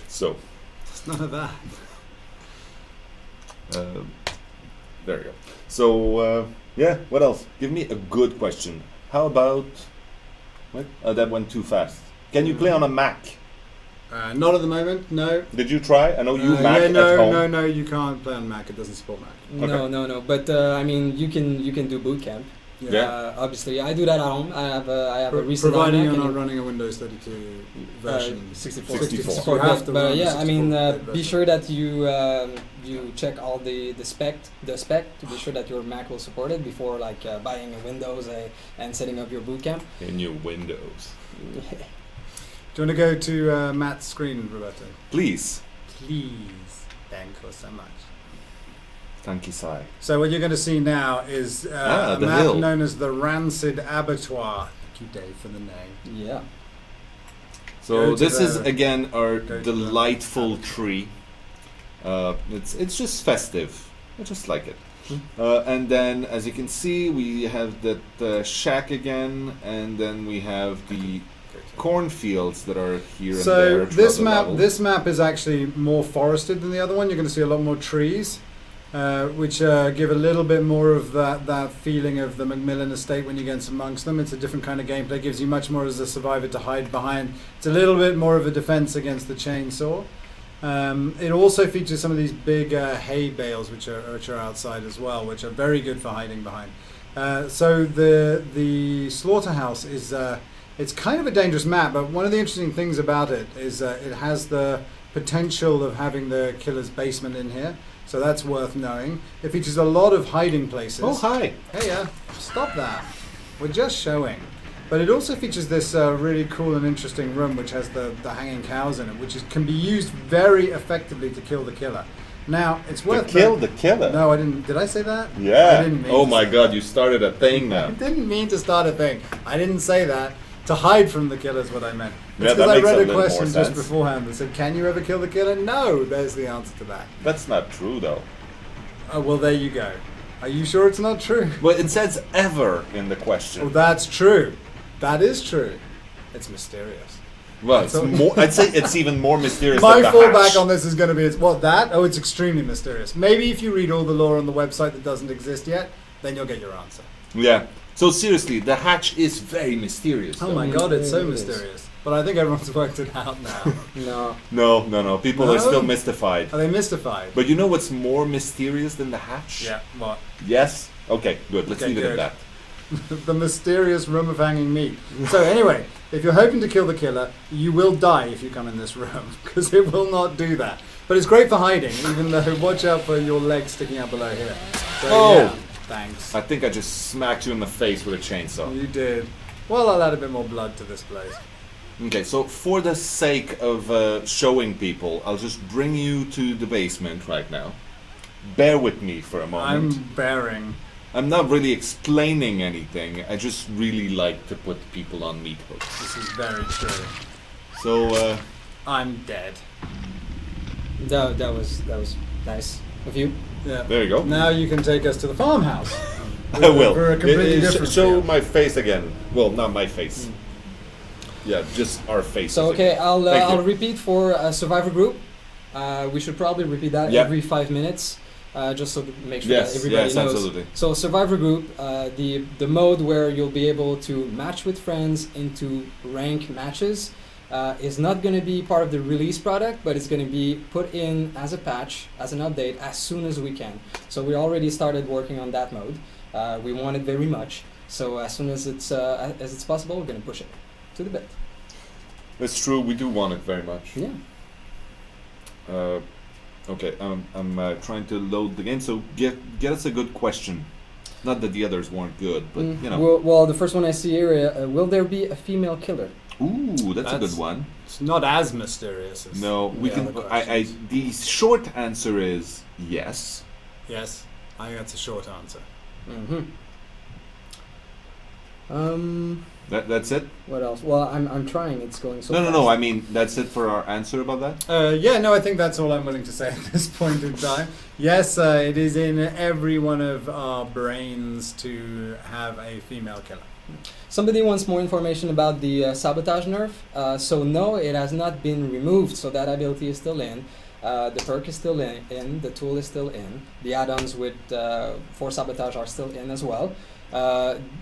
Speaker 1: So
Speaker 2: It's none of that.
Speaker 1: there you go. So yeah, what else? Give me a good question. How about what? That went too fast. Can you play on a Mac?
Speaker 2: Not at the moment. No.
Speaker 1: Did you try? I know you Mac
Speaker 2: yeah, no,
Speaker 1: at home.
Speaker 2: no. You can't play on Mac. It doesn't support Mac.
Speaker 3: No. But I mean, you can do boot camp.
Speaker 1: Yeah.
Speaker 3: Obviously, I do that at home. I have a recent
Speaker 2: providing
Speaker 3: iMac
Speaker 2: you're not
Speaker 3: and
Speaker 2: running a Windows 32 version.
Speaker 3: 64.
Speaker 1: 64.
Speaker 2: You have to
Speaker 3: But
Speaker 2: run
Speaker 3: yeah,
Speaker 2: the
Speaker 3: I mean,
Speaker 2: 64-bit
Speaker 3: be
Speaker 2: version.
Speaker 3: sure that you check all the spec to be sure that your Mac will support it before buying a Windows and setting up your boot camp.
Speaker 1: In your Windows.
Speaker 2: Do you want to go to Matt's screen, Roberto?
Speaker 1: Please.
Speaker 2: Please. Thank you so much.
Speaker 1: Thank you, Sai.
Speaker 2: So what you're going to see now is a
Speaker 1: the
Speaker 2: map
Speaker 1: hill.
Speaker 2: known as the Rancid Abattoir. Thank you, Dave, for the name.
Speaker 3: Yeah.
Speaker 1: So
Speaker 2: Go to
Speaker 1: this is
Speaker 2: the-
Speaker 1: again our
Speaker 2: go to
Speaker 1: delightful
Speaker 2: the-
Speaker 1: tree. It's just festive. I just like it.
Speaker 3: Mm.
Speaker 1: And then, as you can see, we have that shack again, and then we have the cornfields that are here and there.
Speaker 2: So
Speaker 1: throughout
Speaker 2: this
Speaker 1: the
Speaker 2: map,
Speaker 1: level.
Speaker 2: this map is actually more forested than the other one. You're going to see a lot more trees, which give a little bit more of that feeling of the Macmillan estate when you get amongst them. It's a different kind of gameplay. It gives you much more as a survivor to hide behind. It's a little bit more of a defense against the chainsaw. It also features some of these big hay bales, which are outside as well, which are very good for hiding behind. So the slaughterhouse is it's kind of a dangerous map, but one of the interesting things about it is it has the potential of having the killer's basement in here, so that's worth knowing. It features a lot of hiding places.
Speaker 1: Oh, hi.
Speaker 2: Hey, stop that. we're just showing. But it also features this really cool and interesting room which has the hanging cows in it, which can be used very effectively to kill the killer. Now, it's worth...
Speaker 1: To kill the killer?
Speaker 2: No, I didn't. Did I say that?
Speaker 1: Yeah.
Speaker 2: I didn't mean
Speaker 1: oh
Speaker 2: to
Speaker 1: my
Speaker 2: say
Speaker 1: god,
Speaker 2: that.
Speaker 1: you started a thing now.
Speaker 2: I didn't mean to start a thing. I didn't say that. To hide from the killer is what I meant.
Speaker 1: Yeah,
Speaker 2: It's
Speaker 1: that
Speaker 2: because I
Speaker 1: makes a
Speaker 2: read a
Speaker 1: little more
Speaker 2: question just
Speaker 1: sense.
Speaker 2: beforehand that said, can you ever kill the killer? No, there's the answer to that.
Speaker 1: That's not true though.
Speaker 2: Oh, well, there you go. Are you sure it's not true?
Speaker 1: Well, it says ever in the question.
Speaker 2: Oh, that's true. That is true. It's mysterious.
Speaker 1: Well, it's
Speaker 2: So-
Speaker 1: more, I'd say it's even more mysterious
Speaker 2: My
Speaker 1: than the
Speaker 2: fallback
Speaker 1: hatch.
Speaker 2: on this is going to be, what, that? Oh, it's extremely mysterious. Maybe if you read all the lore on the website that doesn't exist yet, then you'll get your answer.
Speaker 1: Yeah. So seriously, the hatch is very mysterious.
Speaker 2: Oh
Speaker 1: though.
Speaker 2: my god, it's so
Speaker 3: It is.
Speaker 2: mysterious. But I think everyone's worked it out now.
Speaker 3: No.
Speaker 1: No. People
Speaker 2: No?
Speaker 1: are still mystified.
Speaker 2: Are they mystified?
Speaker 1: But you know what's more mysterious than the hatch?
Speaker 2: Yeah, what?
Speaker 1: Yes? Okay, good. Let's
Speaker 2: Okay,
Speaker 1: leave it at
Speaker 2: good.
Speaker 1: that.
Speaker 2: The mysterious room of hanging meat. So anyway, if you're hoping to kill the killer, you will die if you come in this room, because it will not do that. But it's great for hiding, even though watch out for your legs sticking out below here. So,
Speaker 1: Oh!
Speaker 2: yeah, thanks.
Speaker 1: I think I just smacked you in the face with a chainsaw.
Speaker 2: You did. Well, I'll add a bit more blood to this place.
Speaker 1: Okay, so for the sake of showing people, I'll just bring you to the basement right now. Bear with me for a moment.
Speaker 2: I'm bearing.
Speaker 1: I'm not really explaining anything. I just really like to put people on meat hooks.
Speaker 2: This is very true.
Speaker 1: So,
Speaker 2: I'm dead.
Speaker 3: That was nice of you.
Speaker 2: Yeah.
Speaker 1: there you go.
Speaker 2: Now you can take us to the farmhouse.
Speaker 1: I will.
Speaker 2: For a completely
Speaker 1: Sh-
Speaker 2: different
Speaker 1: show
Speaker 2: feel.
Speaker 1: my face again. Well, not my face. Yeah, just our faces.
Speaker 3: So okay,
Speaker 1: again.
Speaker 3: I'll
Speaker 1: Thank you.
Speaker 3: I'll repeat for Survivor Group. We should probably repeat that
Speaker 1: Yeah.
Speaker 3: every 5 minutes, just so to make sure
Speaker 1: Yes,
Speaker 3: that everybody
Speaker 1: yes,
Speaker 3: knows.
Speaker 1: absolutely.
Speaker 3: So Survivor Group, the mode where you'll be able to match with friends into rank matches, is not going to be part of the release product, but it's going to be put in as a patch, as an update, as soon as we can. So we already started working on that mode. We want it very much. So as soon as it's possible, we're going to push it to the bit.
Speaker 1: It's true, we do want it very much.
Speaker 3: Yeah.
Speaker 1: Okay, I'm trying to load the game, so get us a good question. Not that the others weren't good, but you know.
Speaker 3: Well, the first one I see here, will there be a female killer?
Speaker 1: Ooh, that's a
Speaker 2: That's-
Speaker 1: good one.
Speaker 2: It's not as mysterious as
Speaker 1: No, we
Speaker 2: the
Speaker 1: can.
Speaker 2: other
Speaker 1: I.
Speaker 2: questions.
Speaker 1: The short answer is yes.
Speaker 2: Yes, I think that's a short answer.
Speaker 3: Mm-hmm.
Speaker 1: That's it.
Speaker 3: What else? Well, I'm trying. It's going so.
Speaker 1: No.
Speaker 3: fast.
Speaker 1: I mean, that's it for our answer about that.
Speaker 2: Yeah, no, I think that's all I'm willing to say at this point in time. Yes, it is in every one of our brains to have a female killer.
Speaker 3: Somebody wants more information about the sabotage nerf. So no, it has not been removed. So that ability is still in. The perk is still in. The tool is still in. The add-ons with for sabotage are still in as well.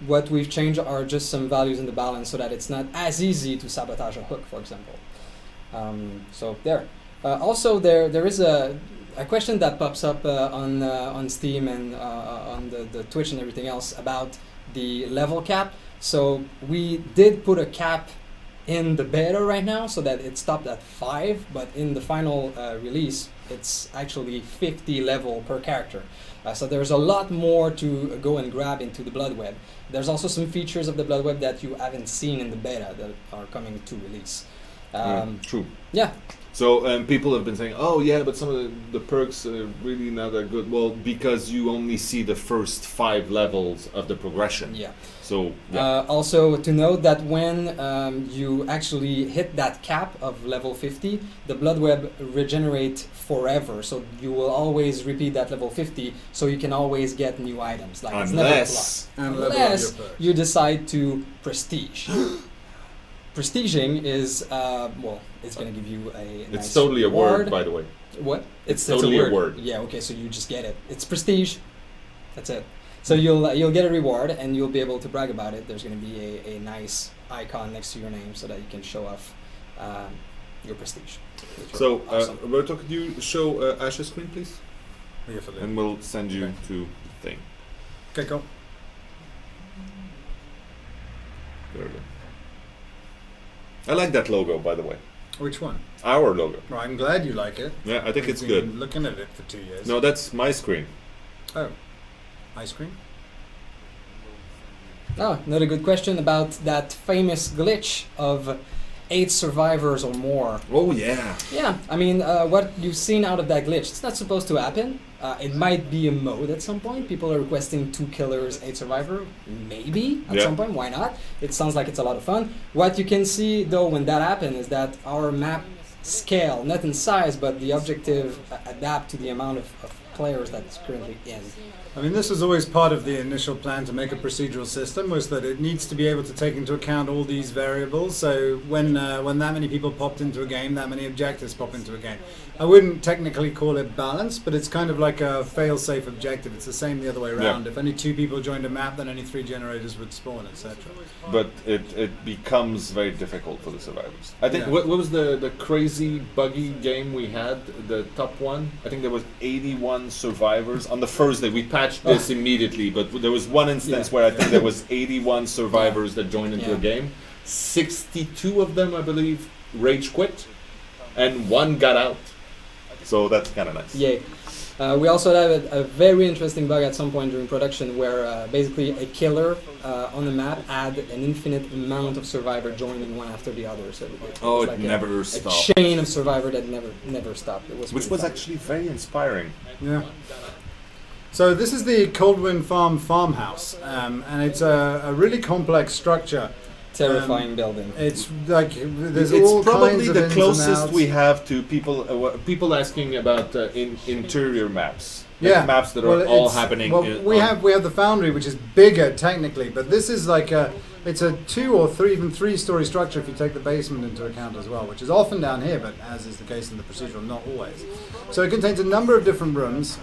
Speaker 3: What we've changed are just some values in the balance so that it's not as easy to sabotage a hook, for example. So there. Also, there is a question that pops up on Steam and on the Twitch and everything else about the level cap. So we did put a cap in the beta right now so that it stopped at 5, but in the final release it's actually 50 level per character. So there's a lot more to go and grab into the Blood Web. There's also some features of the Blood Web that you haven't seen in the beta that are coming to release.
Speaker 1: True.
Speaker 3: Yeah.
Speaker 1: So people have been saying, "Oh yeah, but some of the perks are really not that good." Well, because you only see the first 5 levels of the progression.
Speaker 3: Yeah.
Speaker 1: So yeah.
Speaker 3: Also to note that when you actually hit that cap of level 50, the Blood Web regenerate forever. So you will always repeat that level 50, so you can always get new items. Like it's never
Speaker 1: Unless
Speaker 3: blocked.
Speaker 2: And level up
Speaker 3: Unless
Speaker 2: your perks.
Speaker 3: you decide to prestige. Prestiging is well, it's going to give you a nice
Speaker 1: it's totally a
Speaker 3: reward.
Speaker 1: word, by the way.
Speaker 3: What?
Speaker 1: It's totally a word.
Speaker 3: Yeah. Okay. So you just get it. It's prestige. That's it. So you'll get a reward and you'll be able to brag about it. There's going to be a nice icon next to your name so that you can show off your prestige. which are
Speaker 1: So
Speaker 3: awesome.
Speaker 1: Roberto, could you show Ash's screen, please?
Speaker 2: Yeah, for the-
Speaker 1: And we'll send you
Speaker 2: Okay.
Speaker 1: to the thing.
Speaker 2: Okay, cool.
Speaker 1: There we go. I like that logo, by the way.
Speaker 2: Which one?
Speaker 1: Our logo.
Speaker 2: Well, I'm glad you like it.
Speaker 1: Yeah, I think
Speaker 2: I've
Speaker 1: it's
Speaker 2: been
Speaker 1: good.
Speaker 2: Looking at it for 2 years.
Speaker 1: No, that's my screen.
Speaker 2: Oh, ice cream.
Speaker 3: Oh, another good question about that famous glitch of 8 survivors or more.
Speaker 1: Oh yeah.
Speaker 3: Yeah, I mean, what you've seen out of that glitch, it's not supposed to happen. It might be a mode at some point. People are requesting 2 killers, 8 survivor. Maybe at some point, why not? It sounds like it's a lot of fun. What you can see though when that happens is that our map scale, not in size, but the objective adapt to the amount of players that's currently in.
Speaker 2: I mean, this was always part of the initial plan to make a procedural system, was that it needs to be able to take into account all these variables. So when that many people popped into a game, that many objectives pop into a game. I wouldn't technically call it balanced, but it's kind of like a fail-safe objective. It's the same the other way around.
Speaker 1: Yeah.
Speaker 2: If only 2 people joined a map, then only 3 generators would spawn, etc.
Speaker 1: But it becomes very difficult for the survivors. I think
Speaker 2: Yeah.
Speaker 1: what was the crazy buggy game we had, the top one? I think there was 81 survivors on the first day. We patched this immediately, but there was one instance where I think there was 81 survivors that joined into a game. 62 of them, I believe, rage quit, and 1 got out. So that's kind of nice.
Speaker 3: Yay. We also had a very interesting bug at some point during production where basically a killer on the map had an infinite amount of survivor joining one after the other. So
Speaker 1: it never
Speaker 3: a
Speaker 1: stopped.
Speaker 3: chain of survivor that never stopped. It was
Speaker 1: Which
Speaker 3: really
Speaker 1: was
Speaker 3: fun.
Speaker 1: actually very inspiring.
Speaker 2: Yeah. So this is the Coldwind Farm farmhouse, and it's a really complex structure.
Speaker 3: Terrifying building.
Speaker 2: It's like there's
Speaker 1: It's
Speaker 2: all
Speaker 1: probably
Speaker 2: kinds of
Speaker 1: the
Speaker 2: ins and
Speaker 1: closest
Speaker 2: outs.
Speaker 1: we have to people asking about interior maps. Like
Speaker 2: Yeah,
Speaker 1: maps that
Speaker 2: well,
Speaker 1: are all
Speaker 2: it's-
Speaker 1: happening.
Speaker 2: Well, we have the Foundry, which is bigger technically, but this is like it's a 2 or 3, even 3-story structure if you take the basement into account as well, which is often down here, but as is the case in the procedural, not always. So it contains a number of different rooms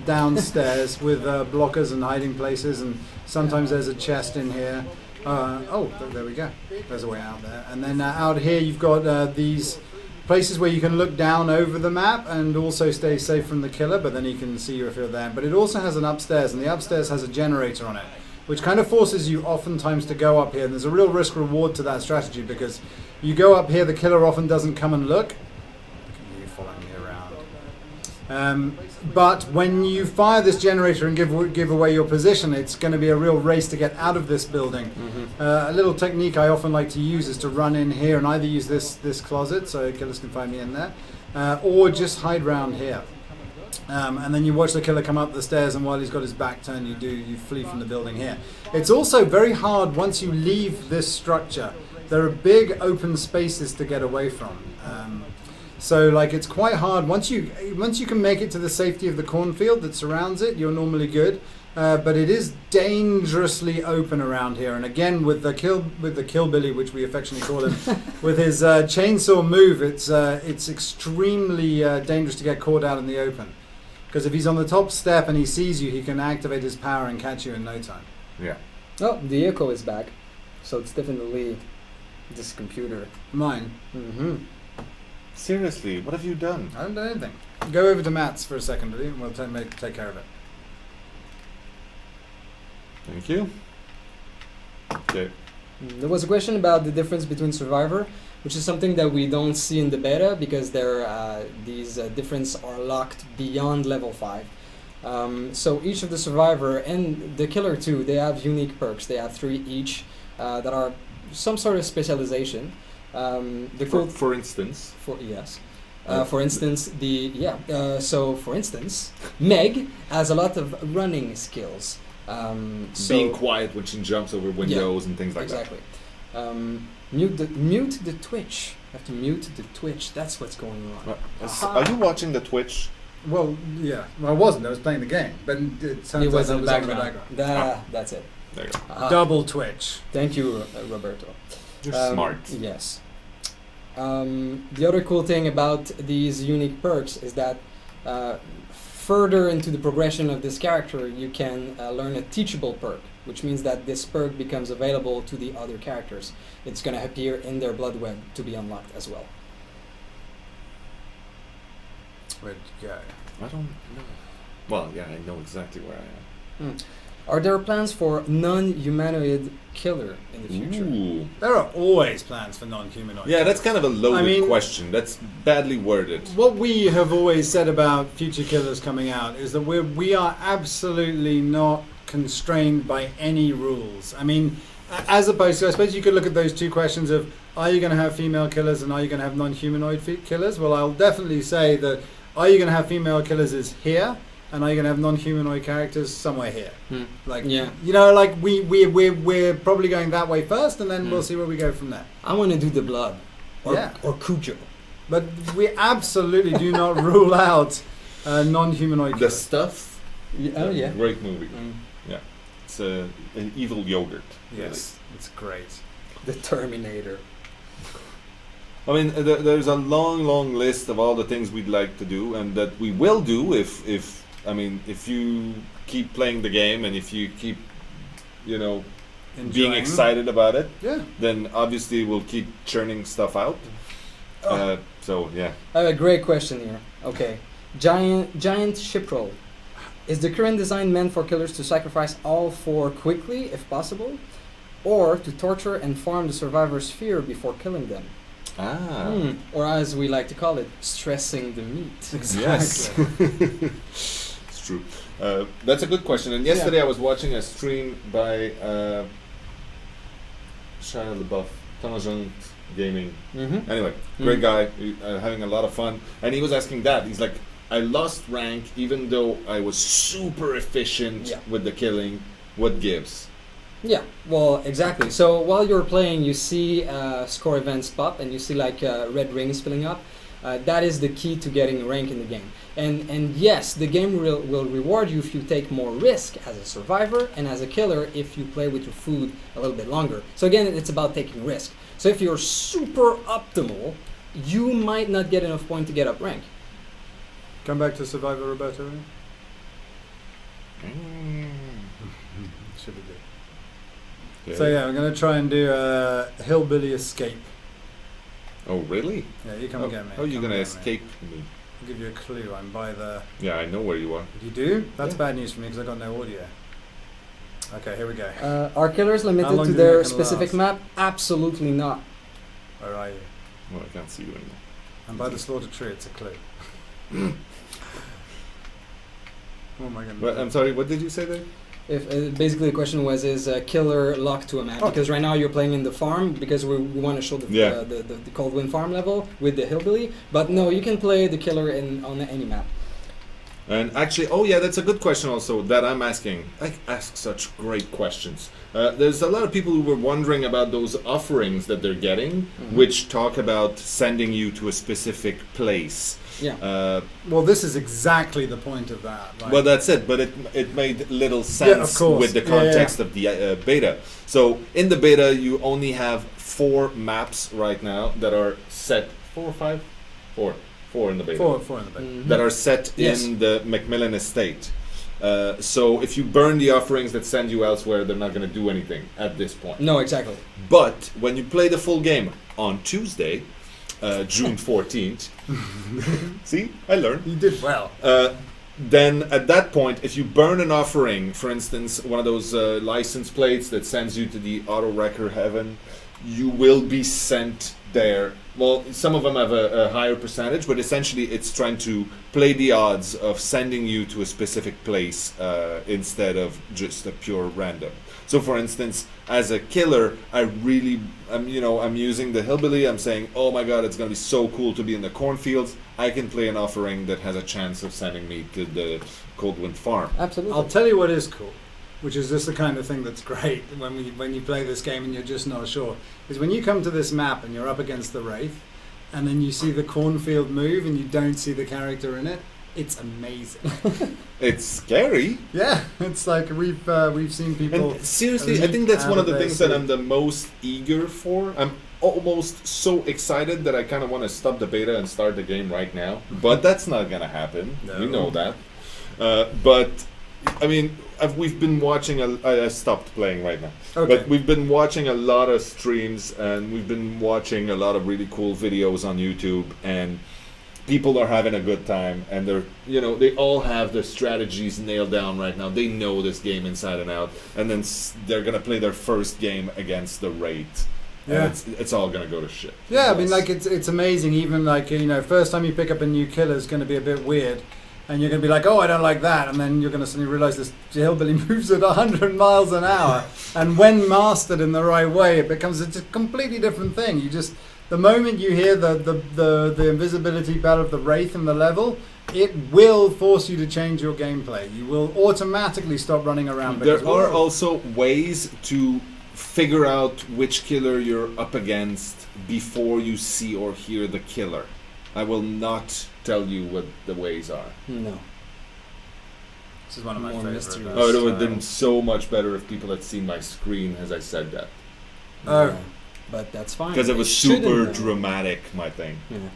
Speaker 2: downstairs with blockers and hiding places, and sometimes there's a chest in here. There we go. There's a way out there, and then out here you've got these places where you can look down over the map and also stay safe from the killer, but then you can see you if you're there. But it also has an upstairs, and the upstairs has a generator on it, which kind of forces you oftentimes to go up here. And there's a real risk reward to that strategy, because you go up here, the killer often doesn't come and look. Look at you following me around. But when you fire this generator and give away your position, it's going to be a real race to get out of this building. A little technique I often like to use is to run in here and either use this closet so killers can find me in there, or just hide round here. And then you watch the killer come up the stairs, and while he's got his back turned, you flee from the building here. It's also very hard once you leave this structure. There are big open spaces to get away from. So like it's quite hard once you can make it to the safety of the cornfield that surrounds it, you're normally good. But it is dangerously open around here, and again with the Killbilly, which we affectionately call him, with his chainsaw move, it's extremely dangerous to get caught out in the open. Because if he's on the top step and he sees you, he can activate his power and catch you in no time.
Speaker 1: Yeah.
Speaker 3: Oh, the echo is back, so it's definitely this computer.
Speaker 2: Mine.
Speaker 3: Mm-hmm.
Speaker 1: Seriously, what have you done?
Speaker 2: I haven't done anything. Go over to Matt's for a second, will you? And we'll take care of it.
Speaker 1: Thank you. Okay.
Speaker 3: There was a question about the difference between Survivor, which is something that we don't see in the beta because these differences are locked beyond level 5. So each of the Survivor and the Killer too, they have unique perks. They have 3 each that are some sort of specialization.
Speaker 1: For instance.
Speaker 3: For instance, for instance, Meg has a lot of running skills.
Speaker 1: Being quiet when she jumps over windows and things like
Speaker 3: exactly. Mute the Twitch. I have to mute the Twitch. That's what's going on.
Speaker 1: Are you watching the Twitch?
Speaker 2: Well, yeah. Well, I wasn't. I was playing the game, but it sounds
Speaker 3: It was
Speaker 2: like
Speaker 3: in
Speaker 2: it
Speaker 3: the
Speaker 2: was on the
Speaker 3: background.
Speaker 2: background.
Speaker 3: That's it.
Speaker 1: There you go.
Speaker 2: Double Twitch.
Speaker 3: Thank you, Roberto.
Speaker 1: You're smart.
Speaker 3: Yes. The other cool thing about these unique perks is that further into the progression of this character, you can learn a teachable perk, which means that this perk becomes available to the other characters. It's going to appear in their blood web to be unlocked as well.
Speaker 2: Where'd you go?
Speaker 1: I don't know. Well, yeah, I know exactly where I am.
Speaker 3: Are there plans for non-humanoid killer in the future?
Speaker 1: Ooh.
Speaker 2: There are always plans for non-humanoid.
Speaker 1: Yeah, that's kind of a loaded
Speaker 2: I mean-
Speaker 1: question. That's badly worded.
Speaker 2: What we have always said about future killers coming out is that we are absolutely not constrained by any rules. I mean, as opposed to, I suppose you could look at those two questions of, are you going to have female killers and are you going to have non-humanoid killers? Well, I'll definitely say that, are you going to have female killers is here, and are you going to have non-humanoid characters somewhere here? Like, you know, like we're probably going that way first, and then we'll see where we go from there.
Speaker 3: I want to do the blood, or Cujo.
Speaker 2: But we absolutely do not rule out non-humanoid
Speaker 1: The
Speaker 2: killers.
Speaker 1: Stuff.
Speaker 3: Oh yeah,
Speaker 1: Great movie. Yeah, it's an evil yogurt.
Speaker 2: Yes, it's great.
Speaker 3: the Terminator.
Speaker 1: I mean, there's a long list of all the things we'd like to do, and that we will do if you keep playing the game and if you keep, you know, being excited about it.
Speaker 2: Yeah.
Speaker 1: Then obviously we'll keep churning stuff out. So yeah.
Speaker 3: I have a great question here. Okay, giant ship-roll. Is the current design meant for killers to sacrifice all four quickly, if possible, or to torture and farm the survivor's fear before killing them? Or as we like to call it, stressing the meat.
Speaker 2: Exactly.
Speaker 1: Yes. It's true. That's a good question. And yesterday I was watching a stream by Shia LaBeouf, Tangent Gaming. Anyway, great guy, having a lot of fun. And he was asking that. He's like, I lost rank even though I was super efficient with the killing. What gives?
Speaker 3: Yeah, well, exactly. So while you're playing, you see score events pop, and you see like red rings filling up. That is the key to getting rank in the game. And yes, the game will reward you if you take more risk as a survivor, and as a killer if you play with your food a little bit longer. So again, it's about taking risk. So if you're super optimal, you might not get enough point to get up rank.
Speaker 2: Come back to Survivor, Roberto. Should be good.
Speaker 1: Okay.
Speaker 2: So yeah, I'm going to try and do a hillbilly escape.
Speaker 1: Oh really?
Speaker 2: Yeah, you come and get me.
Speaker 1: How are you
Speaker 2: Come
Speaker 1: gonna
Speaker 2: and get me.
Speaker 1: escape me?
Speaker 2: I'll give you a clue. I'm by the...
Speaker 1: Yeah, I know where you are.
Speaker 2: You do? That's
Speaker 1: Yeah.
Speaker 2: bad news for me because I got no audio. Okay, here we go.
Speaker 3: Are killers
Speaker 2: How
Speaker 3: limited
Speaker 2: long
Speaker 3: to
Speaker 2: do you
Speaker 3: their
Speaker 2: reckon it'll
Speaker 3: specific
Speaker 2: last?
Speaker 3: map? Absolutely not.
Speaker 2: Where are you?
Speaker 1: Well, I can't see you anymore.
Speaker 2: I'm by the slaughter tree. It's a clue. Oh my goodness.
Speaker 1: But I'm sorry. What did you say there?
Speaker 3: If basically the question was, is a killer locked to a map? Because right now you're playing in the farm because we want to show the Cold Wind farm level with the hillbilly. But no, you can play the killer on any map.
Speaker 1: And actually, oh yeah, that's a good question also that I'm asking. I ask such great questions. There's a lot of people who were wondering about those offerings that they're getting, which talk about sending you to a specific place.
Speaker 3: Yeah.
Speaker 2: Well, this is exactly the point of that. Right?
Speaker 1: Well, that's it. But it made little sense with the context of the beta. So in the beta, you only have 4 maps right now that are set. 4 or 5? 4. 4 in the beta.
Speaker 2: 4 in the beta.
Speaker 1: That are set in the Macmillan estate. So if you burn the offerings that send you elsewhere, they're not going to do anything at this point.
Speaker 3: No, exactly.
Speaker 1: But when you play the full game on Tuesday, June 14th, see, I learned.
Speaker 2: You did well.
Speaker 1: Then at that point, if you burn an offering, for instance, one of those license plates that sends you to the auto wrecker heaven, you will be sent there. Well, some of them have a higher percentage, but essentially it's trying to play the odds of sending you to a specific place instead of just a pure random. So, for instance, as a killer, I'm using the hillbilly. I'm saying, oh my god, it's going to be so cool to be in the cornfields. I can play an offering that has a chance of sending me to the Cold Wind farm.
Speaker 3: Absolutely.
Speaker 2: I'll tell you what is cool, which is just the kind of thing that's great when you play this game and you're just not sure, is when you come to this map and you're up against the Wraith, and then you see the cornfield move and you don't see the character in it. It's amazing.
Speaker 1: It's scary.
Speaker 2: Yeah, it's like we've seen people.
Speaker 1: And seriously, I think that's one of the things that I'm the most eager for. I'm almost so excited that I kind of want to stop the beta and start the game right now. But that's not gonna happen.
Speaker 2: No.
Speaker 1: You know that. But I mean, we've been watching. I stopped playing right now.
Speaker 2: Okay.
Speaker 1: But we've been watching a lot of streams, and we've been watching a lot of really cool videos on YouTube, and people are having a good time, and they all have the strategies nailed down right now. They know this game inside and out, and then they're gonna play their first game against the Wraith.
Speaker 2: Yeah,
Speaker 1: and it's all gonna go to shit.
Speaker 2: Yeah, I mean, like it's amazing. Even like first time you pick up a new killer is going to be a bit weird, and you're going to be like, oh, I don't like that, and then you're going to suddenly realize this hillbilly moves at 100 miles an hour, and when mastered in the right way, it becomes a completely different thing. You just, the moment you hear the invisibility bell of the wraith in the level, it will force you to change your gameplay. You will automatically stop running around.
Speaker 1: There are also ways to figure out which killer you're up against before you see or hear the killer. I will not tell you what the ways are.
Speaker 3: No.
Speaker 2: This is one of my
Speaker 3: More
Speaker 2: favorites.
Speaker 3: mystery.
Speaker 1: Oh, it would have been so much better if people had seen my screen as I said that.
Speaker 2: Oh.
Speaker 3: Yeah, but that's fine.
Speaker 1: Because it was
Speaker 3: shouldn't
Speaker 1: super
Speaker 3: have.
Speaker 1: dramatic, my thing.
Speaker 3: Yeah.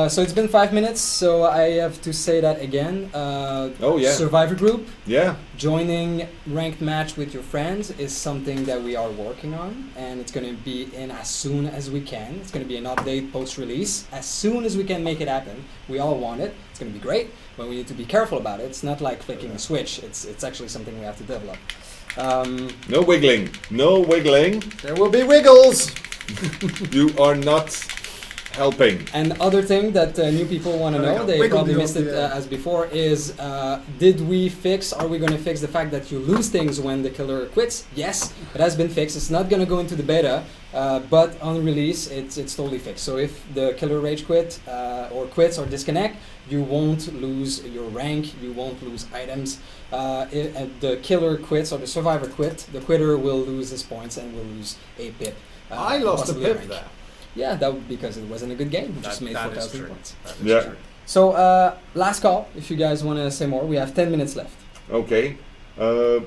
Speaker 3: So it's been 5 minutes, so I have to say that again.
Speaker 1: Oh, yeah.
Speaker 3: Survivor group,
Speaker 1: Yeah.
Speaker 3: joining ranked match with your friends is something that we are working on, and it's going to be in as soon as we can. It's going to be an update post-release as soon as we can make it happen. We all want it. It's going to be great, but we need to be careful about it. It's not like flicking a switch. It's actually something we have to develop.
Speaker 1: No wiggling. No wiggling.
Speaker 2: There will be wiggles.
Speaker 1: You are not helping.
Speaker 3: And other thing that new people want to know, they
Speaker 2: Wiggle
Speaker 3: probably
Speaker 2: me
Speaker 3: missed
Speaker 2: off
Speaker 3: it
Speaker 2: the
Speaker 3: as before, is are we going to fix the fact that you lose things when the killer quits? Yes, it has been fixed. It's not going to go into the beta, but on release, it's totally fixed. So if the killer rage quit or quits or disconnect, you won't lose your rank, you won't lose items. If the killer quits or the survivor quit, the quitter will lose his points and will lose a pip.
Speaker 2: I lost a
Speaker 3: possibly
Speaker 2: pip
Speaker 3: rank.
Speaker 2: there.
Speaker 3: Yeah, that because it wasn't a good game. We just made
Speaker 2: That is
Speaker 3: 4,000
Speaker 2: true.
Speaker 3: points.
Speaker 2: That is
Speaker 1: Yeah.
Speaker 2: true.
Speaker 3: So, last call, if you guys want to say more. We have 10 minutes left.
Speaker 1: Okay. There's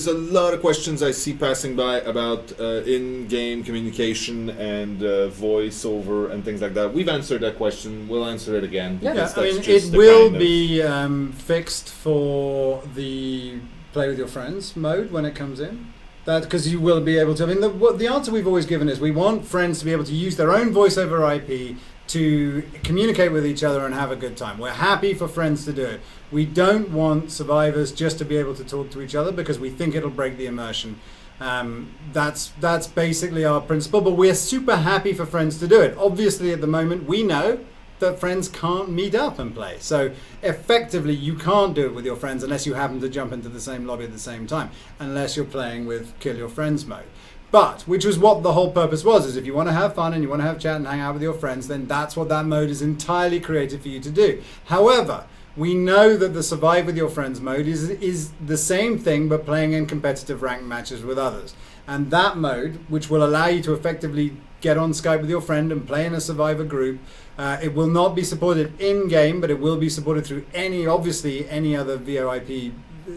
Speaker 1: a lot of questions I see passing by about in-game communication and voice-over and things like that. We've answered that question. We'll answer it again.
Speaker 3: Yeah,
Speaker 1: because
Speaker 2: I
Speaker 1: that's
Speaker 2: mean,
Speaker 1: just
Speaker 2: it
Speaker 1: the
Speaker 2: will
Speaker 1: kind of-
Speaker 2: be fixed for the play with your friends mode when it comes in. That because you will be able to. I mean, the answer we've always given is we want friends to be able to use their own voice over IP to communicate with each other and have a good time. We're happy for friends to do it. We don't want survivors just to be able to talk to each other because we think it'll break the immersion. That's basically our principle. But we're super happy for friends to do it. Obviously, at the moment, we know that friends can't meet up and play. So effectively, you can't do it with your friends unless you happen to jump into the same lobby at the same time, unless you're playing with Kill Your Friends mode. But, which was what the whole purpose was, is if you want to have fun and you want to have chat and hang out with your friends, then that's what that mode is entirely created for you to do. However, we know that the Survive with Your Friends mode is the same thing, but playing in competitive ranked matches with others. And that mode, which will allow you to effectively get on Skype with your friend and play in a Survivor group, it will not be supported in-game, but it will be supported through any other VoIP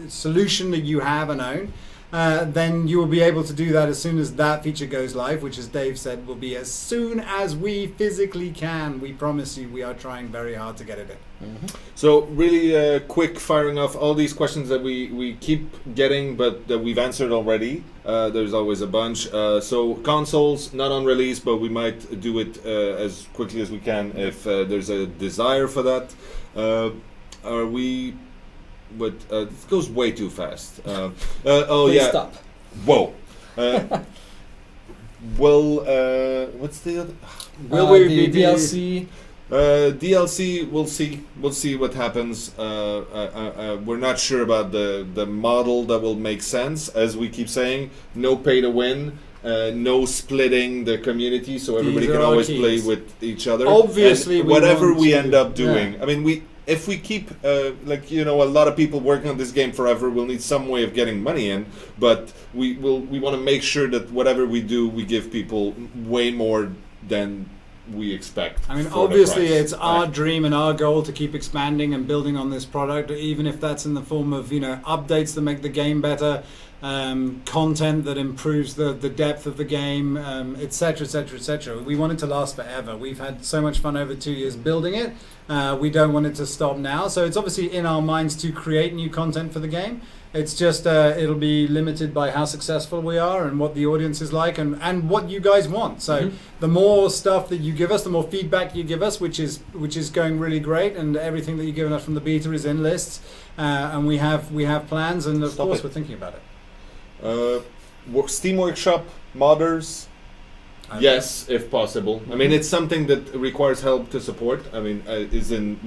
Speaker 2: solution that you have and own. Then you will be able to do that as soon as that feature goes live, which, as Dave said, will be as soon as we physically can. We promise you, we are trying very hard to get it in.
Speaker 3: Mm-hmm.
Speaker 1: So really quick firing off all these questions that we keep getting, but that we've answered already. There's always a bunch. So consoles, not on release, but we might do it as quickly as we can if there's a desire for that. Are we... But this goes way too fast. Oh
Speaker 3: Please
Speaker 1: yeah.
Speaker 3: stop.
Speaker 1: Whoa. What's the other?
Speaker 2: Will we
Speaker 3: the
Speaker 2: be
Speaker 3: DLC?
Speaker 1: DLC. We'll see. We'll see what happens. We're not sure about the model that will make sense. As we keep saying, no pay to win. No splitting the community, so everybody
Speaker 2: These
Speaker 1: can
Speaker 2: are our
Speaker 1: always
Speaker 2: keys.
Speaker 1: play with each other.
Speaker 2: Obviously,
Speaker 1: And
Speaker 2: we
Speaker 1: whatever
Speaker 2: want
Speaker 1: we
Speaker 2: to-
Speaker 1: end up doing.
Speaker 2: yeah.
Speaker 1: I mean, if we keep a lot of people working on this game forever, we'll need some way of getting money in. But we want to make sure that whatever we do, we give people way more than we expect.
Speaker 2: I mean,
Speaker 1: for the
Speaker 2: obviously,
Speaker 1: price.
Speaker 2: it's our dream and our goal to keep expanding and building on this product, even if that's in the form of updates that make the game better, content that improves the depth of the game, etc., etc., etc. We want it to last forever. We've had so much fun over 2 years building it. We don't want it to stop now. So it's obviously in our minds to create new content for the game. It's just it'll be limited by how successful we are and what the audience is like and what you guys want. So the more stuff that you give us, the more feedback you give us, which is going really great. And everything that you've given us from the beta is in lists, and we have plans, and of course we're thinking about it.
Speaker 1: Steam Workshop modders. Yes, if possible. I mean, it's something that requires help to support. I mean,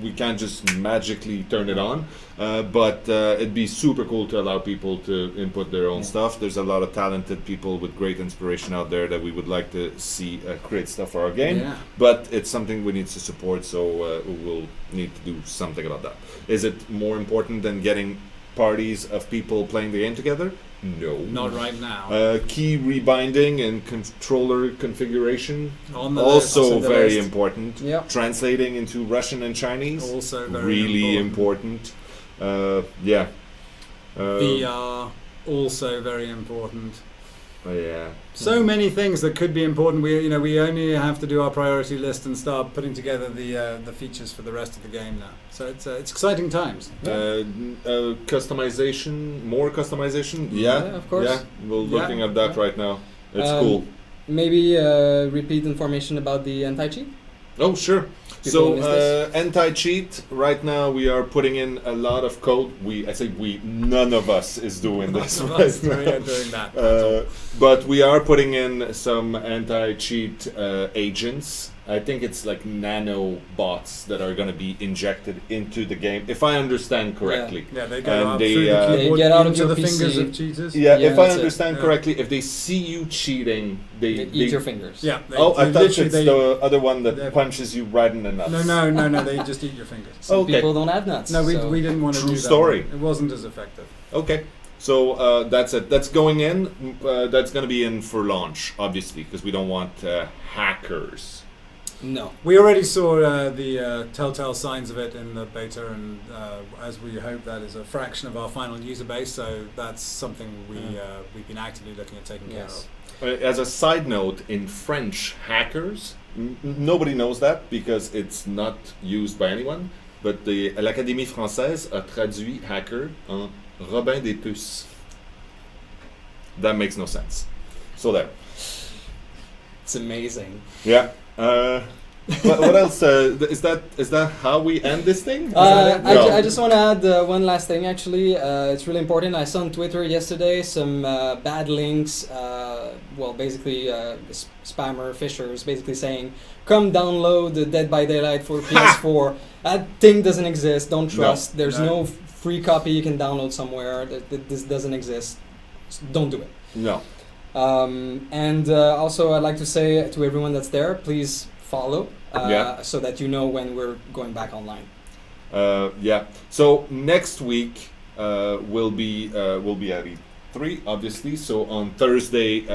Speaker 1: we can't just magically turn it on, but it'd be super cool to allow people to input their own stuff. There's a lot of talented people with great inspiration out there that we would like to see create stuff for our game. Yeah. But it's something we need to support, so we'll need to do something about that. Is it more important than getting parties of people playing the game together? No.
Speaker 2: Not right now.
Speaker 1: Key rebinding and controller configuration,
Speaker 2: also
Speaker 1: very important.
Speaker 3: Yep.
Speaker 1: Translating into Russian and Chinese,
Speaker 2: also very
Speaker 1: really important.
Speaker 2: VR, also very important.
Speaker 1: Yeah.
Speaker 2: So many things that could be important. We only have to do our priority list and start putting together the features for the rest of the game now. So it's exciting times.
Speaker 1: Customization, more customization.
Speaker 3: Yeah, of course.
Speaker 1: Yeah, we're looking at that right now. It's cool.
Speaker 3: Maybe repeat information about the anti-cheat.
Speaker 1: Oh, sure. So anti-cheat, right now we are putting in a lot of code. None of us is doing this right now.
Speaker 2: We are doing that.
Speaker 1: But we are putting in some anti-cheat agents. I think it's like nano bots that are going to be injected into the game, if I understand correctly.
Speaker 2: Yeah, they go out through the keyboard,
Speaker 3: get out
Speaker 2: into
Speaker 3: of
Speaker 2: the
Speaker 3: your
Speaker 2: fingers
Speaker 3: PC.
Speaker 2: of cheaters.
Speaker 1: Yeah, if I understand correctly, if they see you cheating, they
Speaker 3: eat your fingers.
Speaker 2: Yeah.
Speaker 1: I thought it's the other one that punches you right in the nuts.
Speaker 2: No, they just eat your fingers.
Speaker 3: Some people don't have nuts.
Speaker 2: No, we didn't want to do that.
Speaker 1: True story.
Speaker 2: It wasn't as effective.
Speaker 1: Okay. So that's it. That's going in. That's going to be in for launch, obviously, because we don't want hackers.
Speaker 3: No.
Speaker 2: We already saw the telltale signs of it in the beta, and as we hope, that is a fraction of our final user base, so that's something we've been actively looking at taking care of.
Speaker 1: As a side note, in French, hackers, nobody knows that because it's not used by anyone, but l'Académie française a traduit hacker en Robin des Puces. That makes no sense. So there.
Speaker 3: It's amazing.
Speaker 1: Yeah. What else? Is that how we end this thing?
Speaker 3: I just want to add one last thing. Actually, it's really important. I saw on Twitter yesterday some bad links. Basically, spammer fishers basically saying, "Come download the Dead by Daylight for PS4." That thing doesn't exist. Don't trust. There's no free copy you can download somewhere. This doesn't exist. Don't do it.
Speaker 1: No.
Speaker 3: And also, I'd like to say to everyone that's there, please follow, so that you know when we're going back online.
Speaker 1: So next week we'll be at E3, obviously. So on Thursday,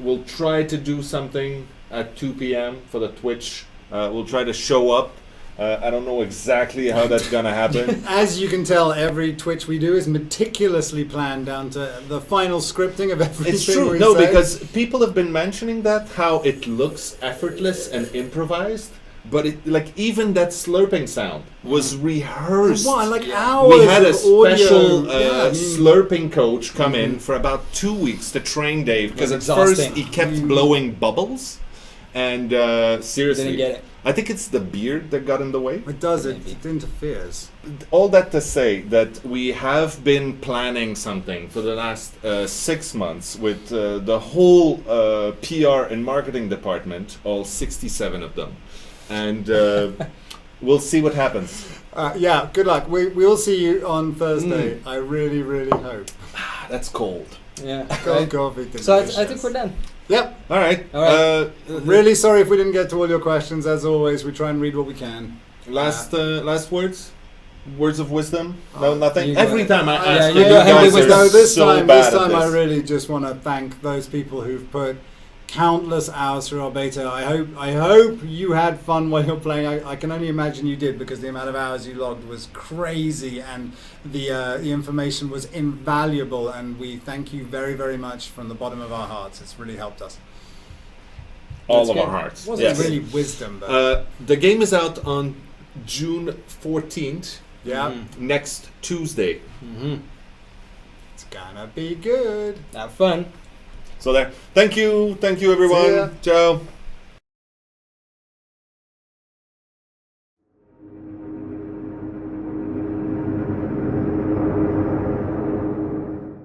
Speaker 1: we'll try to do something at 2 p.m. for the Twitch. We'll try to show up. I don't know exactly how that's gonna happen.
Speaker 2: As you can tell, every Twitch we do is meticulously planned down to the final scripting of everything.
Speaker 1: It's true.
Speaker 2: we
Speaker 1: No,
Speaker 2: say.
Speaker 1: because people have been mentioning that, how it looks effortless and improvised, but even that slurping sound was rehearsed.
Speaker 2: Hours.
Speaker 1: We had a special
Speaker 2: audio.
Speaker 1: slurping coach come in for about 2 weeks to train Dave, because at first he kept blowing bubbles, and seriously,
Speaker 3: didn't get it.
Speaker 1: I think it's the beard that got in the way.
Speaker 2: It does. It interferes.
Speaker 1: All that to say that we have been planning something for the last 6 months with the whole PR and marketing department, all 67 of them. And we'll see what happens.
Speaker 2: Good luck. We will see you on Thursday. I really, really hope.
Speaker 1: That's cold.
Speaker 3: Yeah.
Speaker 2: So
Speaker 3: I think we're done.
Speaker 2: Yep.
Speaker 1: All right.
Speaker 2: Really sorry if we didn't get to all your questions. As always, we try and read what we can.
Speaker 1: Last words? Words of wisdom? No, nothing? Every time I ask
Speaker 3: you guys
Speaker 1: are
Speaker 2: this
Speaker 1: so
Speaker 2: time
Speaker 1: bad at
Speaker 2: I
Speaker 1: this.
Speaker 2: really just want to thank those people who've put countless hours through our beta. I hope you had fun while you're playing. I can only imagine you did, because the amount of hours you logged was crazy, and the information was invaluable, and we thank you very, very much from the bottom of our hearts. It's really helped us.
Speaker 1: All of our hearts.
Speaker 2: It wasn't really wisdom, but
Speaker 1: the game is out on June 14th.
Speaker 2: Yeah.
Speaker 1: Next Tuesday.
Speaker 2: It's gonna be good.
Speaker 3: Have fun.
Speaker 1: So there. Thank you everyone.
Speaker 2: See ya.
Speaker 1: Ciao.